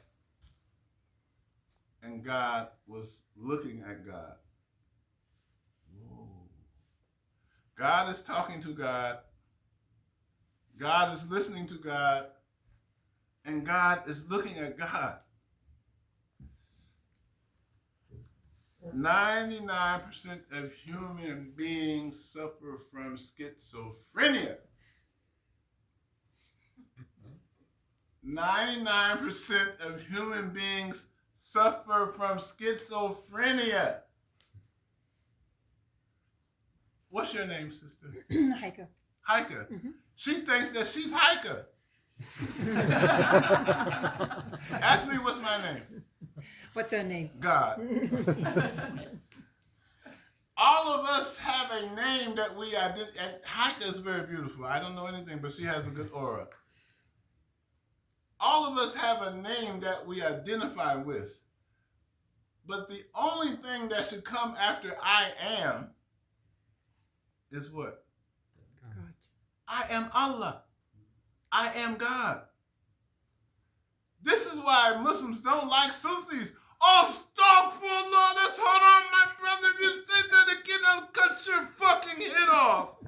And God was looking at God. Whoa. God is talking to God. God is listening to God. And God is looking at God. 99% of human beings suffer from schizophrenia. 99% of human beings suffer from schizophrenia. What's your name, sister? Heike. Heike. Mm-hmm. She thinks that she's Heike. Ask me what's my name. What's her name? God. All of us have a name that we identify. And Heike is very beautiful. I don't know anything, but she has a good aura. All of us have a name that we identify with. But the only thing that should come after I am is what? God. I am Allah. I am God. This is why Muslims don't like Sufis. Oh, astaghfirullah, that's haram, my brother. If you say that again, I'll cut your fucking head off.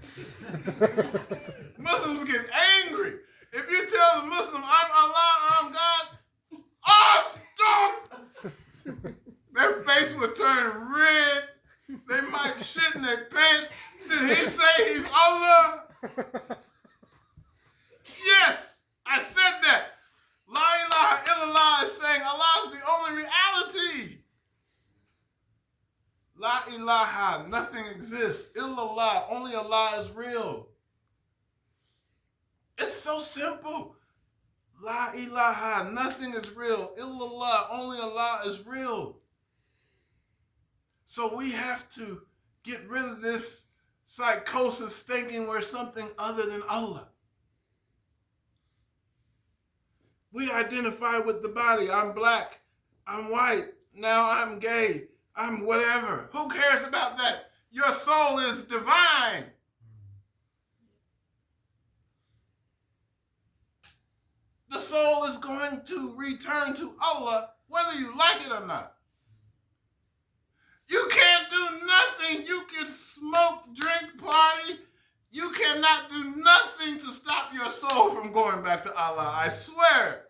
Muslims get angry. If you tell the Muslim, I'm Allah, I'm God, oh, stop! Their face will turn red. They might shit in their pants. Did he say he's Allah? Yes, I said that. La ilaha illallah is saying Allah is the only reality. La ilaha, nothing exists. Illallah, only Allah is real. It's so simple. La ilaha, nothing is real. Illallah, only Allah is real. So we have to get rid of this psychosis thinking we're something other than Allah. We identify with the body. I'm black. I'm white. Now I'm gay. I'm whatever. Who cares about that? Your soul is divine. The soul is going to return to Allah whether you like it or not. You can't do nothing. You can smoke, drink, party. You cannot do nothing to stop your soul from going back to Allah. I swear.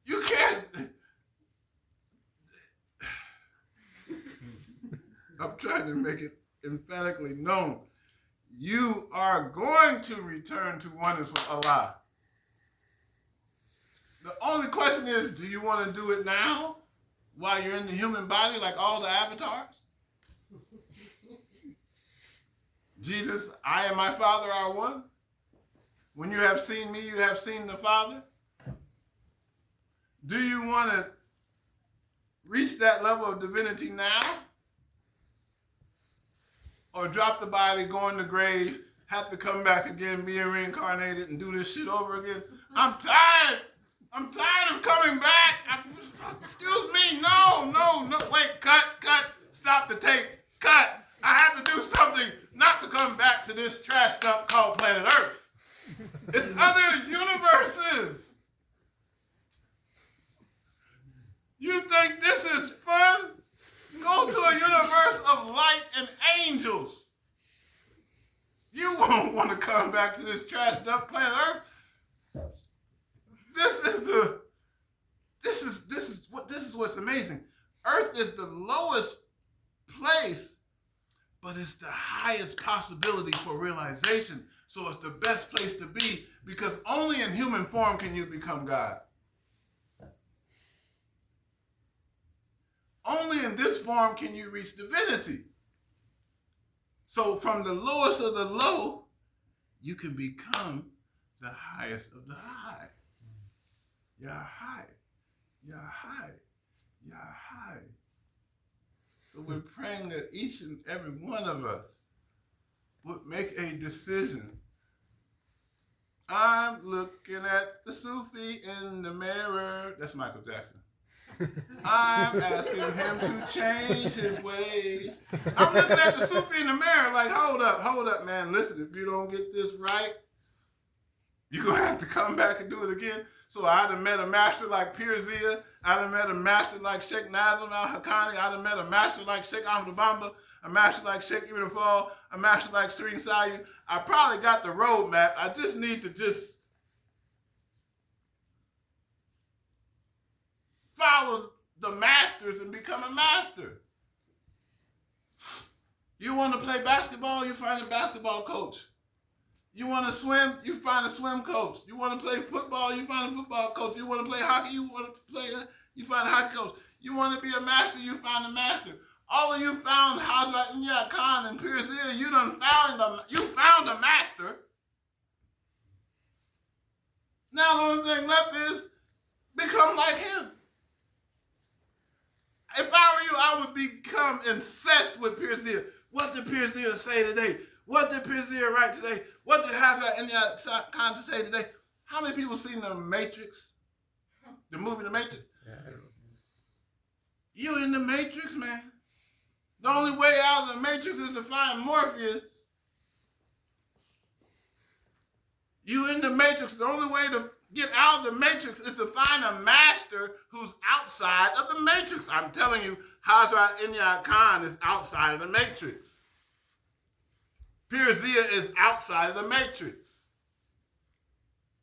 You can't. I'm trying to make it emphatically known. You are going to return to oneness with Allah. The only question is, do you want to do it now while you're in the human body like all the avatars? Jesus, I and my Father are one. When you have seen me, you have seen the Father. Do you want to reach that level of divinity now? Or drop the body, go in the grave, have to come back again, being reincarnated, and do this shit over again? I'm tired. I'm tired of coming back. Excuse me. No. Wait, cut. Stop the tape. Cut. I have to do something not to come back to this trash dump called planet Earth. It's other universes. You think this is fun? Go to a universe of light and angels. You won't want to come back to this trash dump planet Earth. This is what's amazing. Earth is the lowest place, but it's the highest possibility for realization. So it's the best place to be, because only in human form can you become God. Only in this form can you reach divinity. So from the lowest of the low, you can become the highest of the high. You're high. You're high. You're high. So we're praying that each and every one of us would make a decision. I'm looking at the Sufi in the mirror. That's Michael Jackson. I'm asking him to change his ways. I'm looking at the Sufi in the mirror like, hold up, man. Listen, if you don't get this right, you're going to have to come back and do it again. So I'd have met a master like Pirzia. I'd have met a master like Sheikh Nazim al-Haqqani. I'd have met a master like Sheikh Ahmed Bamba, a master like Sheikh Ibn Fall, a master like Serene Sayu. I probably got the roadmap. I just need to follow the masters and become a master. You want to play basketball, you find a basketball coach. You want to swim, you find a swim coach. You want to play football, you find a football coach. You want to play hockey, you find a hockey coach. You want to be a master, you find a master. All of you found Hazrat Inayat Khan and Pirzia, you found a master. Now the only thing left is become like him. If I were you, I would become incensed with Pirzia. What did Pirzia say today? What did Pirzia write today? What did Hazrat Inayat Khan say today? How many people seen The Matrix? The movie The Matrix? Yeah. You in the Matrix, man. The only way out of the Matrix is to find Morpheus. You in the Matrix. The only way to get out of the Matrix is to find a master who's outside of the Matrix. I'm telling you, Hazrat Inayat Khan is outside of the Matrix. Pirzia is outside of the Matrix.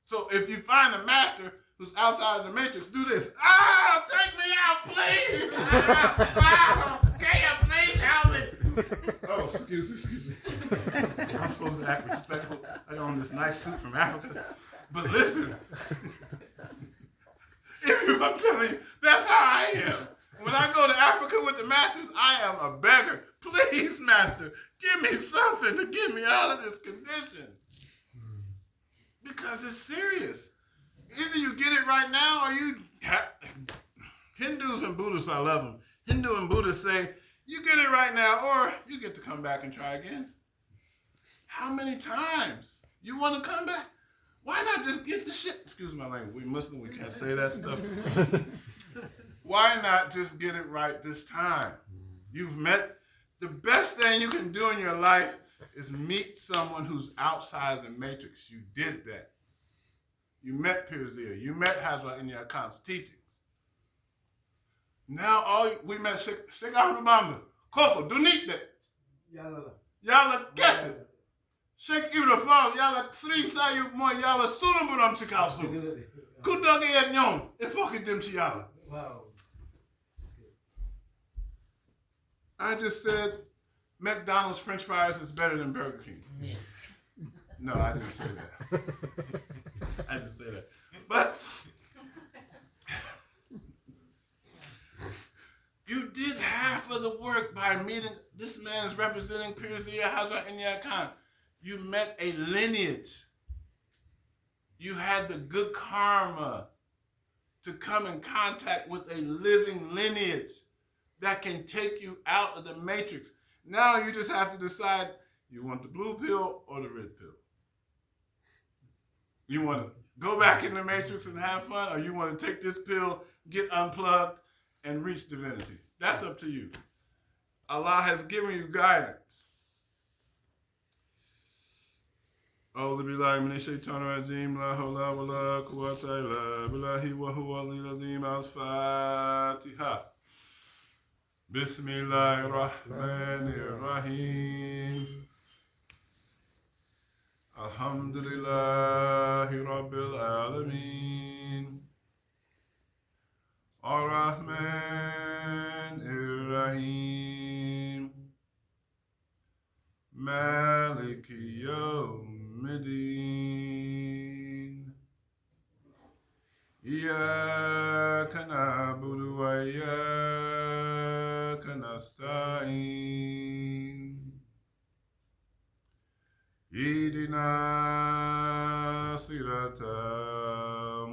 So if you find a master who's outside of the Matrix, do this. Take me out, please. Can you please help me? Oh, excuse me. I'm supposed to act respectful. I got on this nice suit from Africa. But listen, I'm telling you, that's how I am. When I go to Africa with the masters, I am a beggar. Please, master, give me something to get me out of this condition. Because it's serious. Either you get it right now or you... Hindus and Buddhists, I love them. Hindu and Buddhists say, you get it right now or you get to come back and try again. How many times? You want to come back? Why not just get the shit? Excuse my language. We Muslim, we can't say that stuff. Why not just get it right this time? You've met... The best thing you can do in your life is meet someone who's outside of the Matrix. You did that. You met Pirzia. You met Hazrat Inayat Khan's teachings. Now we met Sheikh Ahmed Bamba. Koko, Dunit. Yalla Kese. Sheikh Ibn Fall. Yalla Serene Sayu Mo. Yalla Sunaburam Chikasu. Kudagi et Nyon. Ifoki Dim Chiala. Wow. I just said McDonald's French fries is better than Burger King. Yeah. No, I didn't say that. I didn't say that. But you did half of the work by meeting this man is representing Pirzia Hazrat Inayat Khan. You met a lineage. You had the good karma to come in contact with a living lineage that can take you out of the matrix. Now you just have to decide, you want the blue pill or the red pill? You want to go back in the matrix and have fun, or you want to take this pill, get unplugged, and reach divinity? That's up to you. Allah has given you guidance. أعوذ بالله من الشيطان الرجيم لا حول ولا قوة إلا بالله وهو العلي العظيم الفاتحة بسم الله الرحمن الرحيم الحمد لله رب العالمين الرحمن الرحيم مالك يوم الدين إياك نعبد وإياك نستعين اهدنا صراط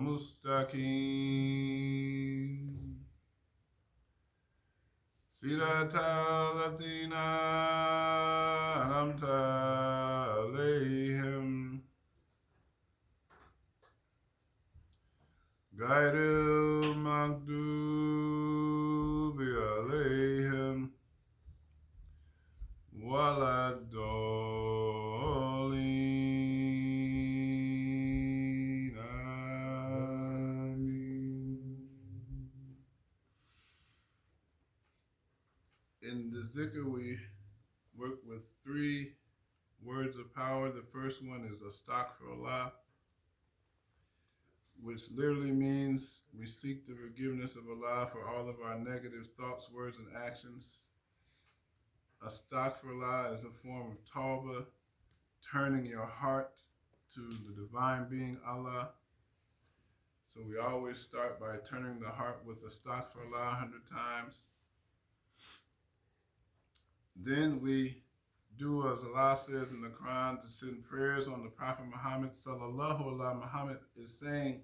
مستقيم صراط الذين أنعمت عليهم غير المغضوب عليهم ولا الضالين آمين. In the zikr, we work with 3 words of power. The first one is Astaghfirullah, which literally means we seek the forgiveness of Allah for all of our negative thoughts, words, and actions. Astaghfirullah is a form of tawbah, turning your heart to the divine being Allah. So we always start by turning the heart with Astaghfirullah 100 times. Then we do as Allah says in the Quran, to send prayers on the Prophet Muhammad sallallahu alaihi Muhammad is saying,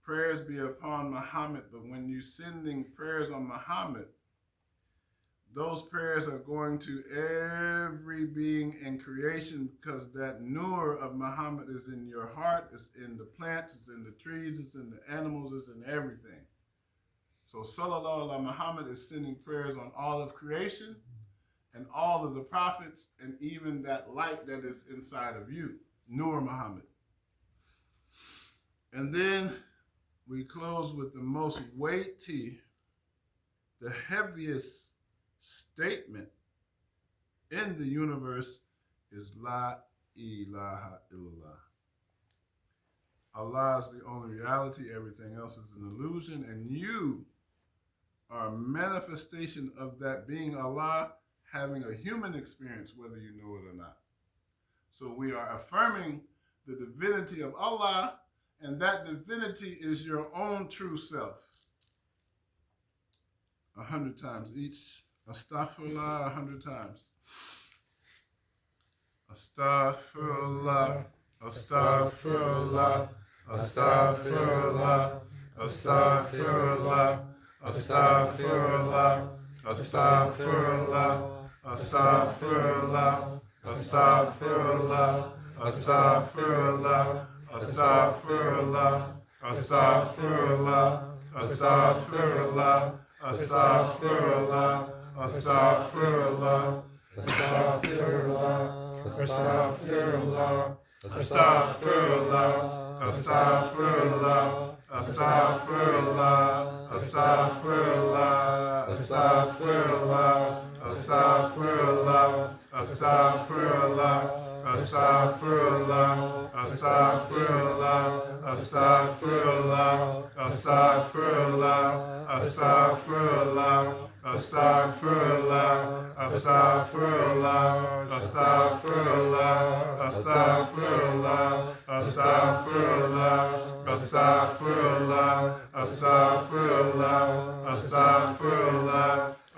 prayers be upon Muhammad, but when you're sending prayers on Muhammad, those prayers are going to every being in creation, because that nur of Muhammad is in your heart, it's in the plants, it's in the trees, it's in the animals, it's in everything. So sallallahu alaihi Muhammad is sending prayers on all of creation and all of the prophets, and even that light that is inside of you, Nur Muhammad. And then we close with the most weighty, the heaviest statement in the universe is La ilaha illallah. Allah is the only reality, everything else is an illusion, and you are a manifestation of that being Allah, having a human experience, whether you know it or not. So we are affirming the divinity of Allah, and that divinity is your own true self. 100 times each. Astaghfirullah 100 times. Astaghfirullah, astaghfirullah, astaghfirullah, astaghfirullah, astaghfirullah, astaghfirullah. Astaghfirullah, astaghfirullah, astaghfirullah, astaghfirullah, astaghfirullah, astaghfirullah, astaghfirullah, astaghfirullah, astaghfirullah, astaghfirullah, astaghfirullah, astaghfirullah, astaghfirullah, astaghfirullah, astaghfirullah. Astaghfirullah, astaghfirullah, astaghfirullah, astaghfirullah, astaghfirullah, astaghfirullah, astaghfirullah, astaghfirullah, astaghfirullah, astaghfirullah, astaghfirullah, astaghfirullah, astaghfirullah, astaghfirullah, astaghfirullah, astaghfirullah, astaghfirullah,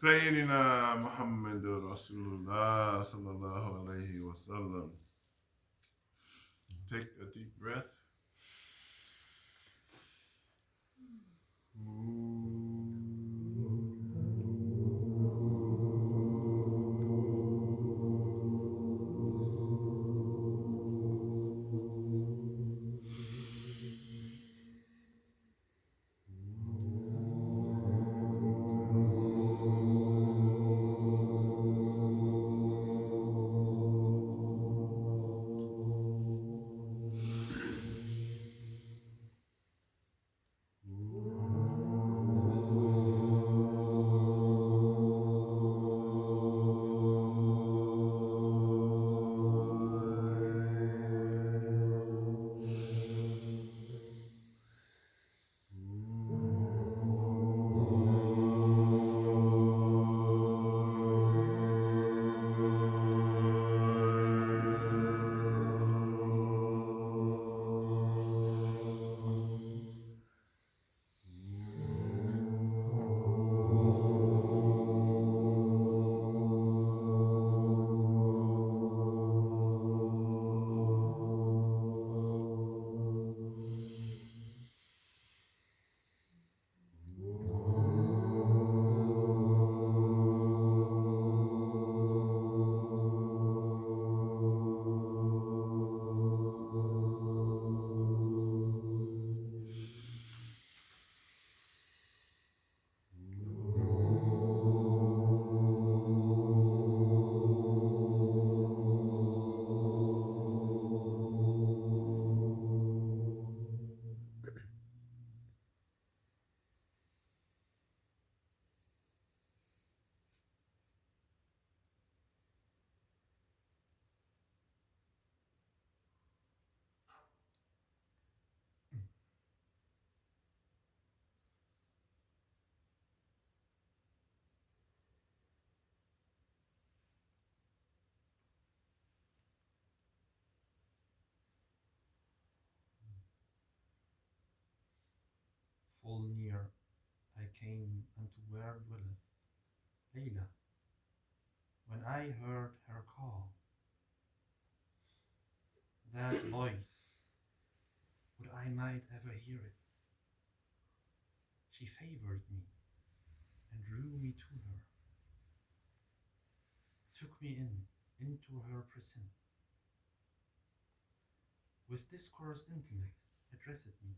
Sayyidina Muhammadur Rasulullah sallallahu alayhi wa sallam. Take a deep breath. Full near I came unto where dwelleth Layla. When I heard her call, that voice, would I might ever hear it. She favored me and drew me to her, took me into her presence. With discourse intimate addressed me.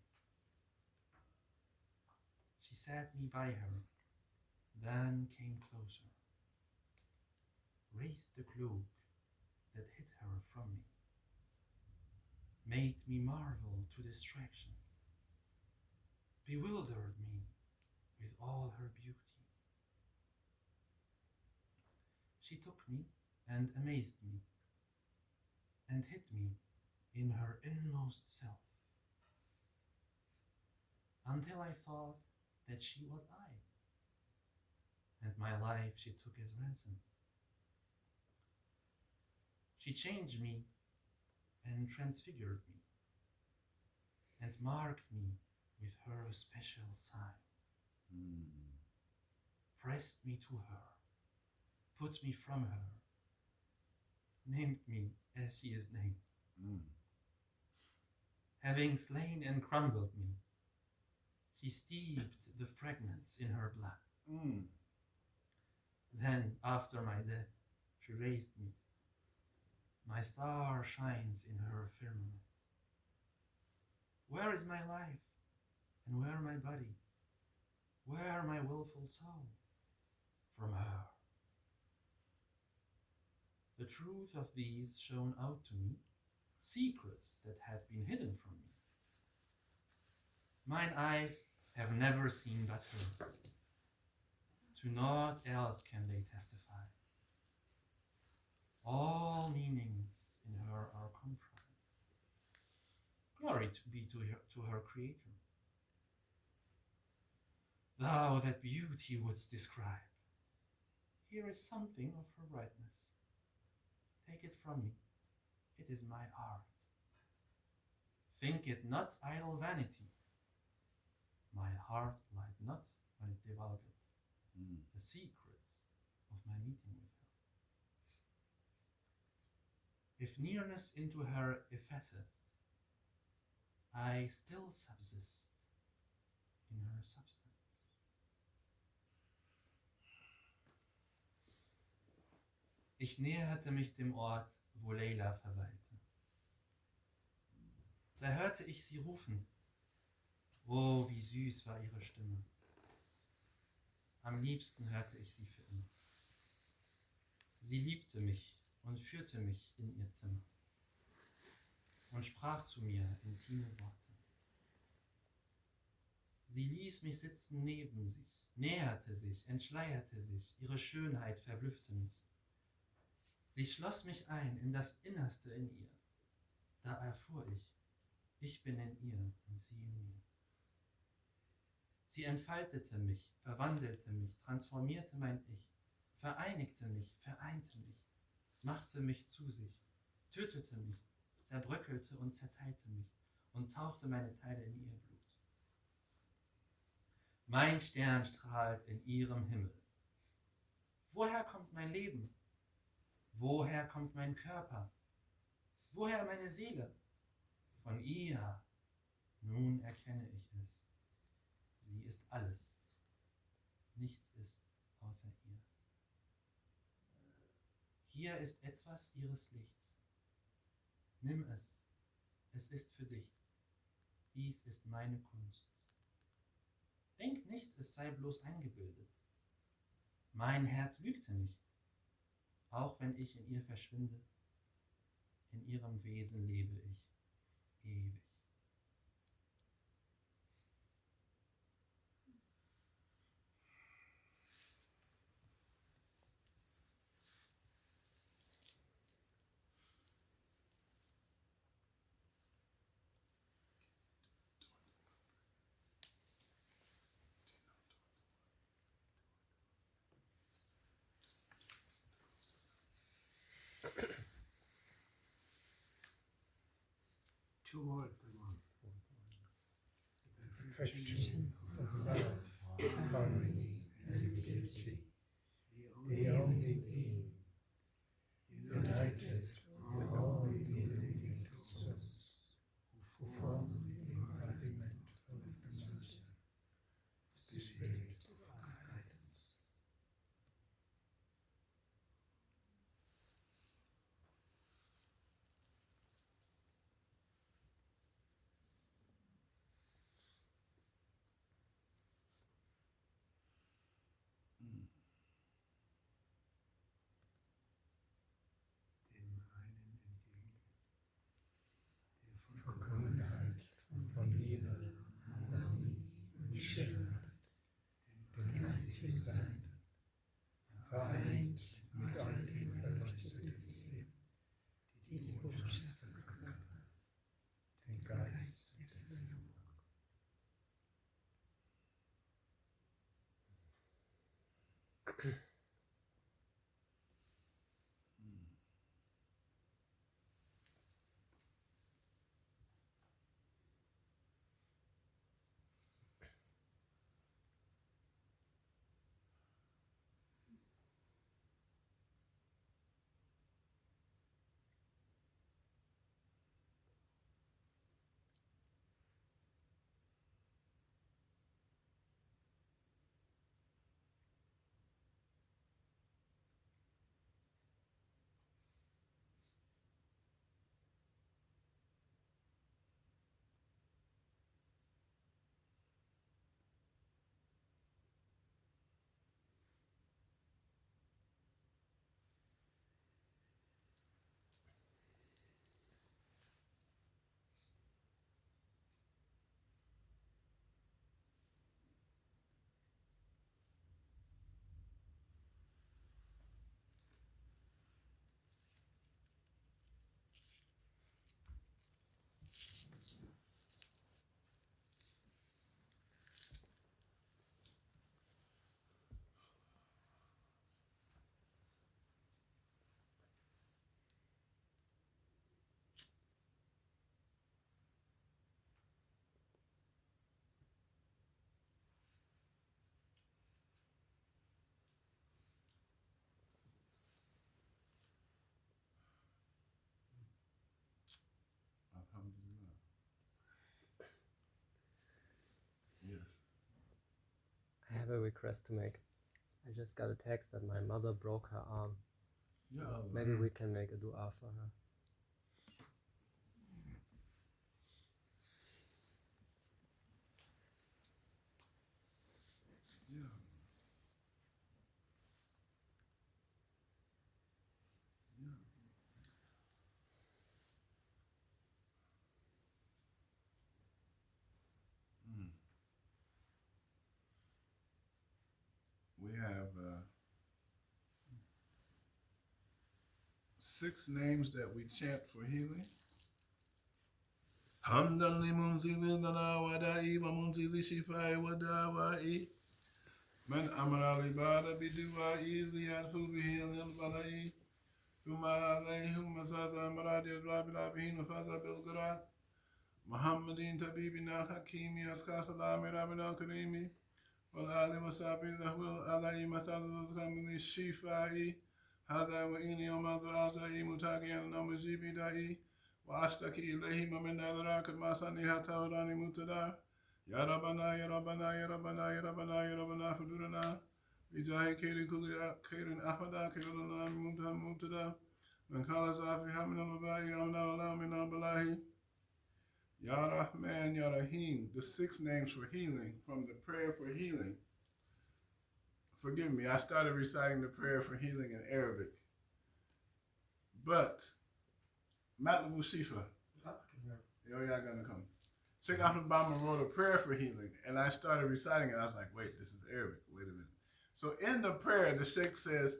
She sat me by her, then came closer, raised the cloak that hid her from me, made me marvel to distraction, bewildered me with all her beauty. She took me and amazed me, and hid me in her inmost self, until I thought that she was I, and my life she took as ransom. She changed me and transfigured me, and marked me with her special sign, pressed me to her, put me from her, named me as she is named. Having slain and crumbled me, she steeped the fragments in her blood. Then, after my death, she raised me. My star shines in her firmament. Where is my life, and where my body? Where my willful soul? From her. The truth of these shone out to me, secrets that had been hidden from me. Mine eyes have never seen but her. To naught else can they testify. All meanings in her are comprised. Glory be to her Creator. Thou that beauty wouldst describe, here is something of her brightness. Take it from me, it is my art. Think it not idle vanity. My heart lied not when it divulged the secrets of my meeting with her. If nearness into her effaceth, I still subsist in her substance. Ich näherte mich dem Ort, wo Leila verweilte. Da hörte ich sie rufen. Oh, wie süß war ihre Stimme. Am liebsten hörte ich sie für immer. Sie liebte mich und führte mich in ihr Zimmer und sprach zu mir intime Worte. Sie ließ mich sitzen neben sich, näherte sich, entschleierte sich, ihre Schönheit verblüffte mich. Sie schloss mich ein in das Innerste in ihr. Da erfuhr ich bin in ihr und sie in mir. Sie entfaltete mich, verwandelte mich, transformierte mein Ich, vereinigte mich, vereinte mich, machte mich zu sich, tötete mich, zerbröckelte und zerteilte mich und tauchte meine Teile in ihr Blut. Mein Stern strahlt in ihrem Himmel. Woher kommt mein Leben? Woher kommt mein Körper? Woher meine Seele? Von ihr. Nun erkenne ich es. Sie ist alles. Nichts ist außer ihr. Hier ist etwas ihres Lichts. Nimm es. Es ist für dich. Dies ist meine Kunst. Denk nicht, es sei bloß eingebildet. Mein Herz lügte nicht. Auch wenn ich in ihr verschwinde, in ihrem Wesen lebe ich ewig. Toward the one. The Perfection of of love, love, harmony, and unity. The only being, united with all the living souls, who form the embodiment of the Master, Spirit of guidance. Dem einen entgegen, der Vollkommenheit von Liebe, Harmonie und Schönheit, dem Einzigsein, vereint mit all den verleuchteten Seelen, die die Botschaft verkörpern, den Geist der Verführung. have a request to make. I just got a text that my mother broke her arm. Ya Allah. Maybe we can make a dua for her. Ya We have 6 names that we chant for healing. Hamdan li munzili lana wada'i wa munzili shifai wa dawa'i. Man amara li bada biduwa'i li yadfu bihi lil bala'i. Thumma alayhim mazaza maradi adrabi labihin wa faza bil gurat. Muhammadin tabibina hakimi askar salami rabbina karimi. والآل وصحبه له علي مثال الكامل الشفائي هذا وإني وما ذرعزائي متاقيا ومجيب دائي وأشتكي إليه ومن أدراك ما صنيها توراني متدا يا ربنا يا ربنا يا ربنا يا ربنا يا ربنا فدرنا بجاه خير كل خير أحمدا خير لنا من مبتدا من قال زافها من الوباء أمنا ولا من البلاء Ya Rahman, Ya Rahim, the 6 names for healing from the prayer for healing. Forgive me, I started reciting the prayer for healing in Arabic. But, Matlabu Shifa, you're gonna come. Sheikh Ahmed Bama wrote a prayer for healing, and I started reciting it. I was like, wait, this is Arabic. Wait a minute. So in the prayer, the Sheikh says,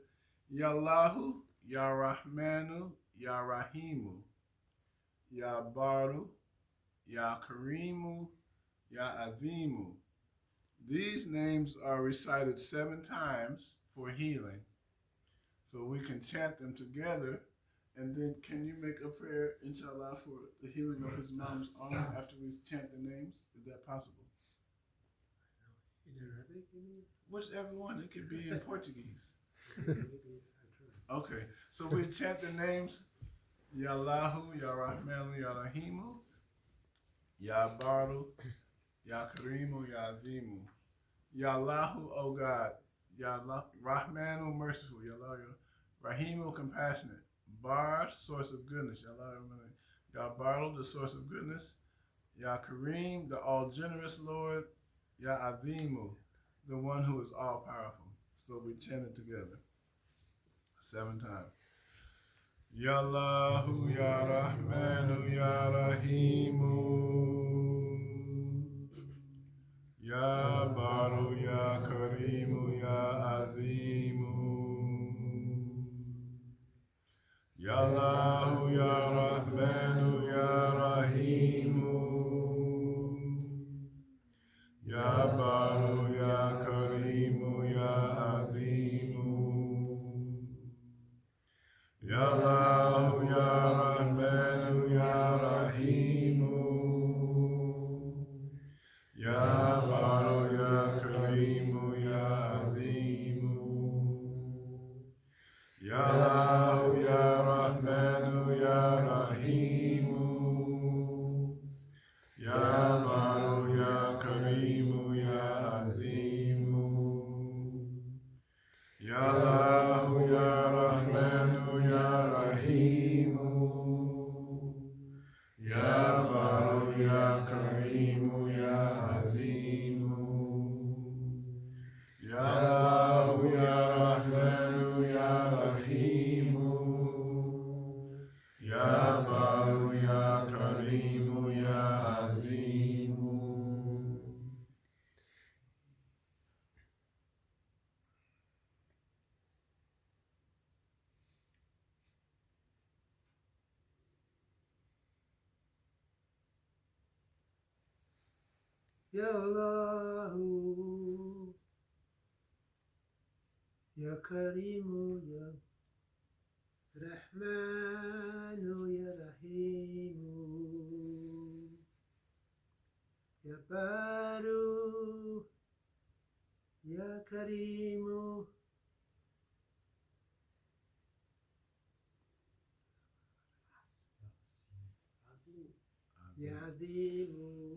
Ya Allahu, Ya Rahmanu, Ya Rahimu, Ya Baru, Ya Karimu, Ya Azimu. These names are recited 7 times for healing. So we can chant them together. And then can you make a prayer, inshallah, for the healing of his mom's arm after we chant the names? Is that possible? In Arabic, you mean? Whichever one. It could be in Portuguese. Okay. So we chant the names, Ya Allahu, Ya Rahmanu, Ya Rahimu, Ya Baru, Ya Karimu, Ya Azimu. Ya Allahu, O God. Ya Allah, Rahmanu, merciful. Ya Allah, Rahimu, compassionate. Bar, source of goodness. Ya Allah, Ya Baru, the source of goodness. Ya Kareem, the all generous Lord. Ya Azimu, the one who is all powerful. So we chant it together 7 times. Ya Allahu, Ya Rahmanu, Ya Rahimu. Ya Baru, Ya Karimu, Ya Azimu. Ya Allahu, Ya Rahmanu, Ya Rahimu. Ya Baru, Ya Karimu, Ya Azimu. Ya Allahu, Ya Rahmanu, Ya Rahimu. Ya Baru, Ya Karimu, Ya Azimu. Ya Allahu, Ya Rahmanu, Ya Rahimu. Ya Baru, Ya Karimu, Ya Azimu. Ya Allahu, Ya Rahmanu, Ya Rahimu. Ya Baru, Ya Karimu, Ya Azimu. Ya Allahu, Ya Rahmanu, Ya Rahimu. Ya Baru, Ya Karimu, Ya Azimu. Ya Allah, Ya Karimu, Ya Rahmanu, Ya Rahimu, Ya Baru, Ya Karimu, Ya Azimu.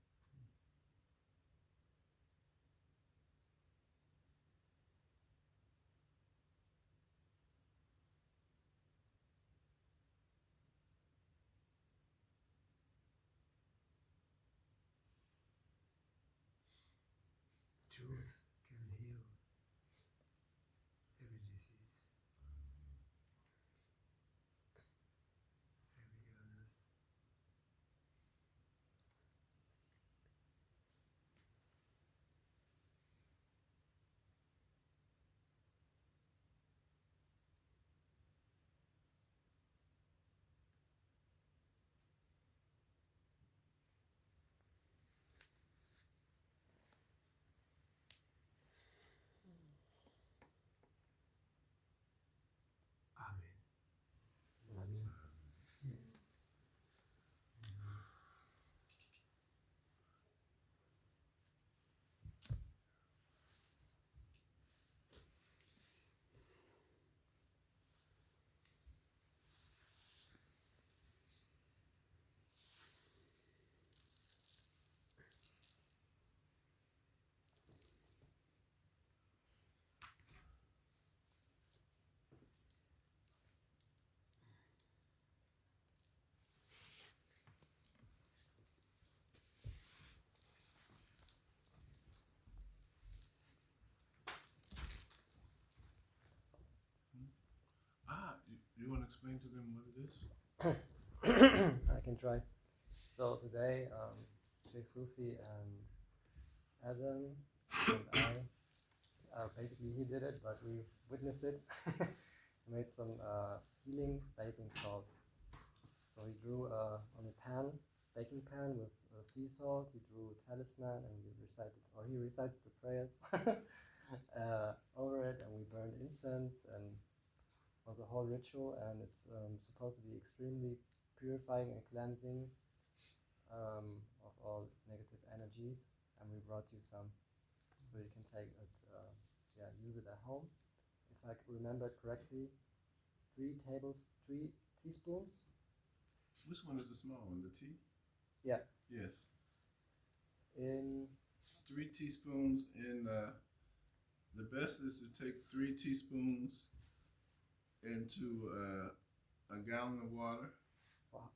explain to them what it is? I can try. So today, Cheikh Sufi and Adam and I, basically he did it, but we witnessed it. Made some healing bathing salt. So he drew on a pan, baking pan with sea salt. He drew a talisman, and he recited the prayers over it, and we burned incense, and it was a whole ritual, and it's supposed to be extremely purifying and cleansing of all negative energies. And we brought you some, so you can take it, use it at home. If I remember it correctly, 3 teaspoons. Which one is the small one? The tea? Yeah. Yes. In 3 teaspoons in. The best is to take 3 teaspoons into a gallon of water. Wow.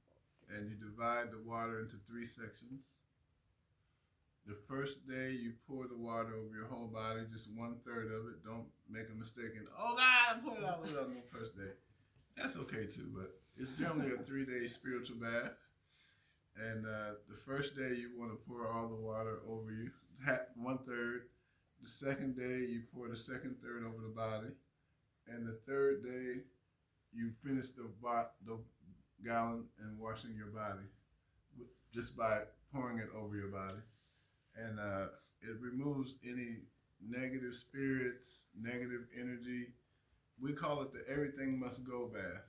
And you divide the water into 3 sections. The first day you pour the water over your whole body, just 1/3 of it. Don't make a mistake and, oh God, I poured it all over on the first day. That's okay too, but it's generally a 3-day spiritual bath. And the first day you want to pour all the water over you, 1/3. The second day you pour the second third over the body. And the third day you finish the gallon and washing your body just by pouring it over your body. And it removes any negative spirits, negative energy. We call it the everything must go bath.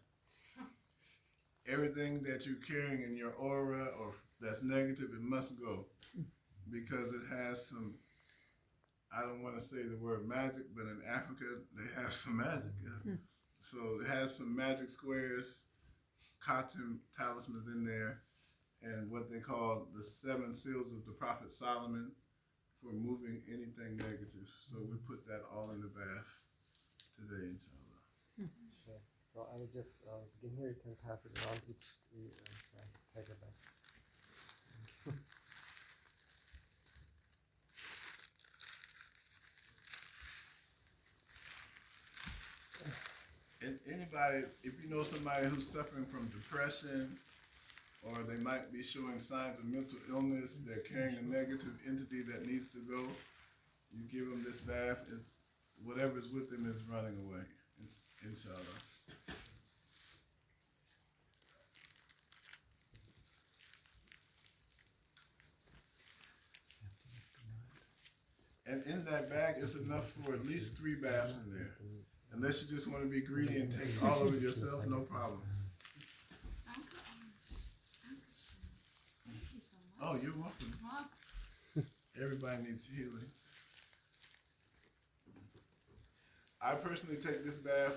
Everything that you're carrying in your aura or that's negative, it must go. Because it has some, I don't want to say the word magic, but in Africa, they have some magic. So it has some magic squares, cotton talismans in there, and what they call the 7 seals of the Prophet Solomon for moving anything negative. So we put that all in the bath today, inshallah. Sure. So I will just begin here. You can pass it around each. Take it back. And anybody, if you know somebody who's suffering from depression, or they might be showing signs of mental illness, they're carrying a negative entity that needs to go, you give them this bath, whatever's with them is running away, inshallah. And in that bag, it's enough for at least 3 baths in there. Unless you just want to be greedy and take all of it yourself, no problem. Thank you so much. Oh, you're welcome. Everybody needs healing. I personally take this bath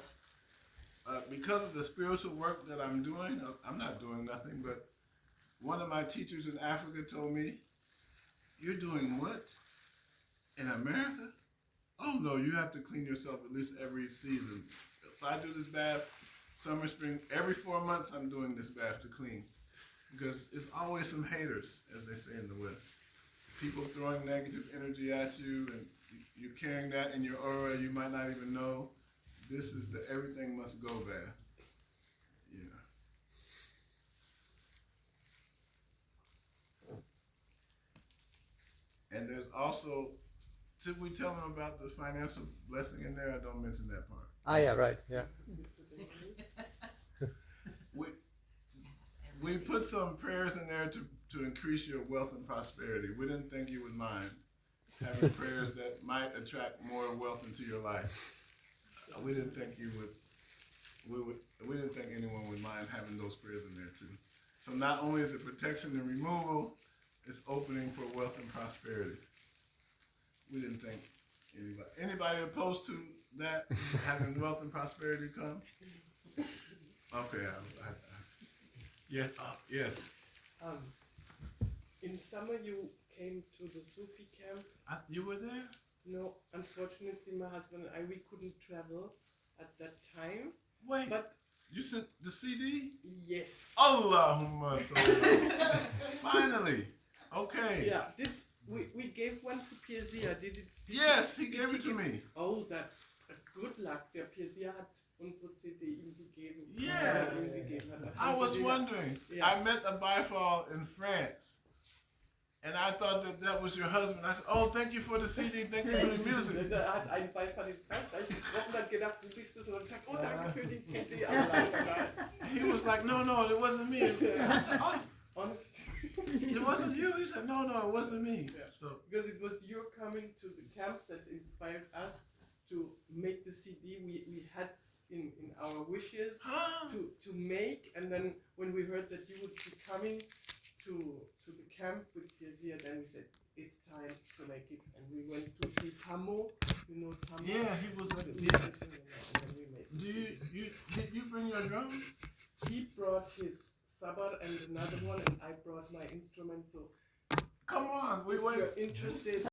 because of the spiritual work that I'm doing. I'm not doing nothing, but one of my teachers in Africa told me, "You're doing what? In America? Oh no, you have to clean yourself at least every season. If I do this bath, summer, spring, every 4 months I'm doing this bath to clean. Because it's always some haters, as they say in the West. People throwing negative energy at you, and you're carrying that in your aura, you might not even know. This is the everything must go bath. Yeah. And there's also, should we tell them about the financial blessing in there? I don't mention that part. Ah, yeah, right, yeah. We put some prayers in there to increase your wealth and prosperity. We didn't think you would mind having prayers that might attract more wealth into your life. We didn't think you would. We didn't think anyone would mind having those prayers in there too. So not only is it protection and removal, it's opening for wealth and prosperity. We didn't think anybody opposed to that, having wealth and prosperity come? Okay, yes, yes. In summer you came to the Sufi camp. You were there? No, unfortunately my husband and we couldn't travel at that time. Wait, but you sent the CD? Yes. Allahumma salli. Finally. Okay. Yeah, we gave one to Pirzia. Yes, he gave it to me. Oh, that's a good luck. Der Pirzia hat unsere CD ihm gegeben, Yeah. ihm gegeben hat. I was wondering. Yeah. I met a Bifal in France, and I thought that was your husband. I said, "Oh, thank you for the CD. Thank you for the music." Er hat einen Beifall in Frankreich getroffen, hat gedacht, du bist es, und hat gesagt, oh, danke für die CD. Aber nein. He was like, "No, it wasn't me." I said, "Oh, Honest. it wasn't you." He said, "No, it wasn't me." Yeah. So Because it was your coming to the camp that inspired us to make the CD we had in our wishes to make, and then when we heard that you would be coming to the camp with Yazir, then we said it's time to make it, and we went to see Tamo. You know Tamo? yeah, he was like, And yeah. then we made it. Did you bring your drum? He brought his sabar and another one, and I brought my instrument. So Come on, we if went. you're interested.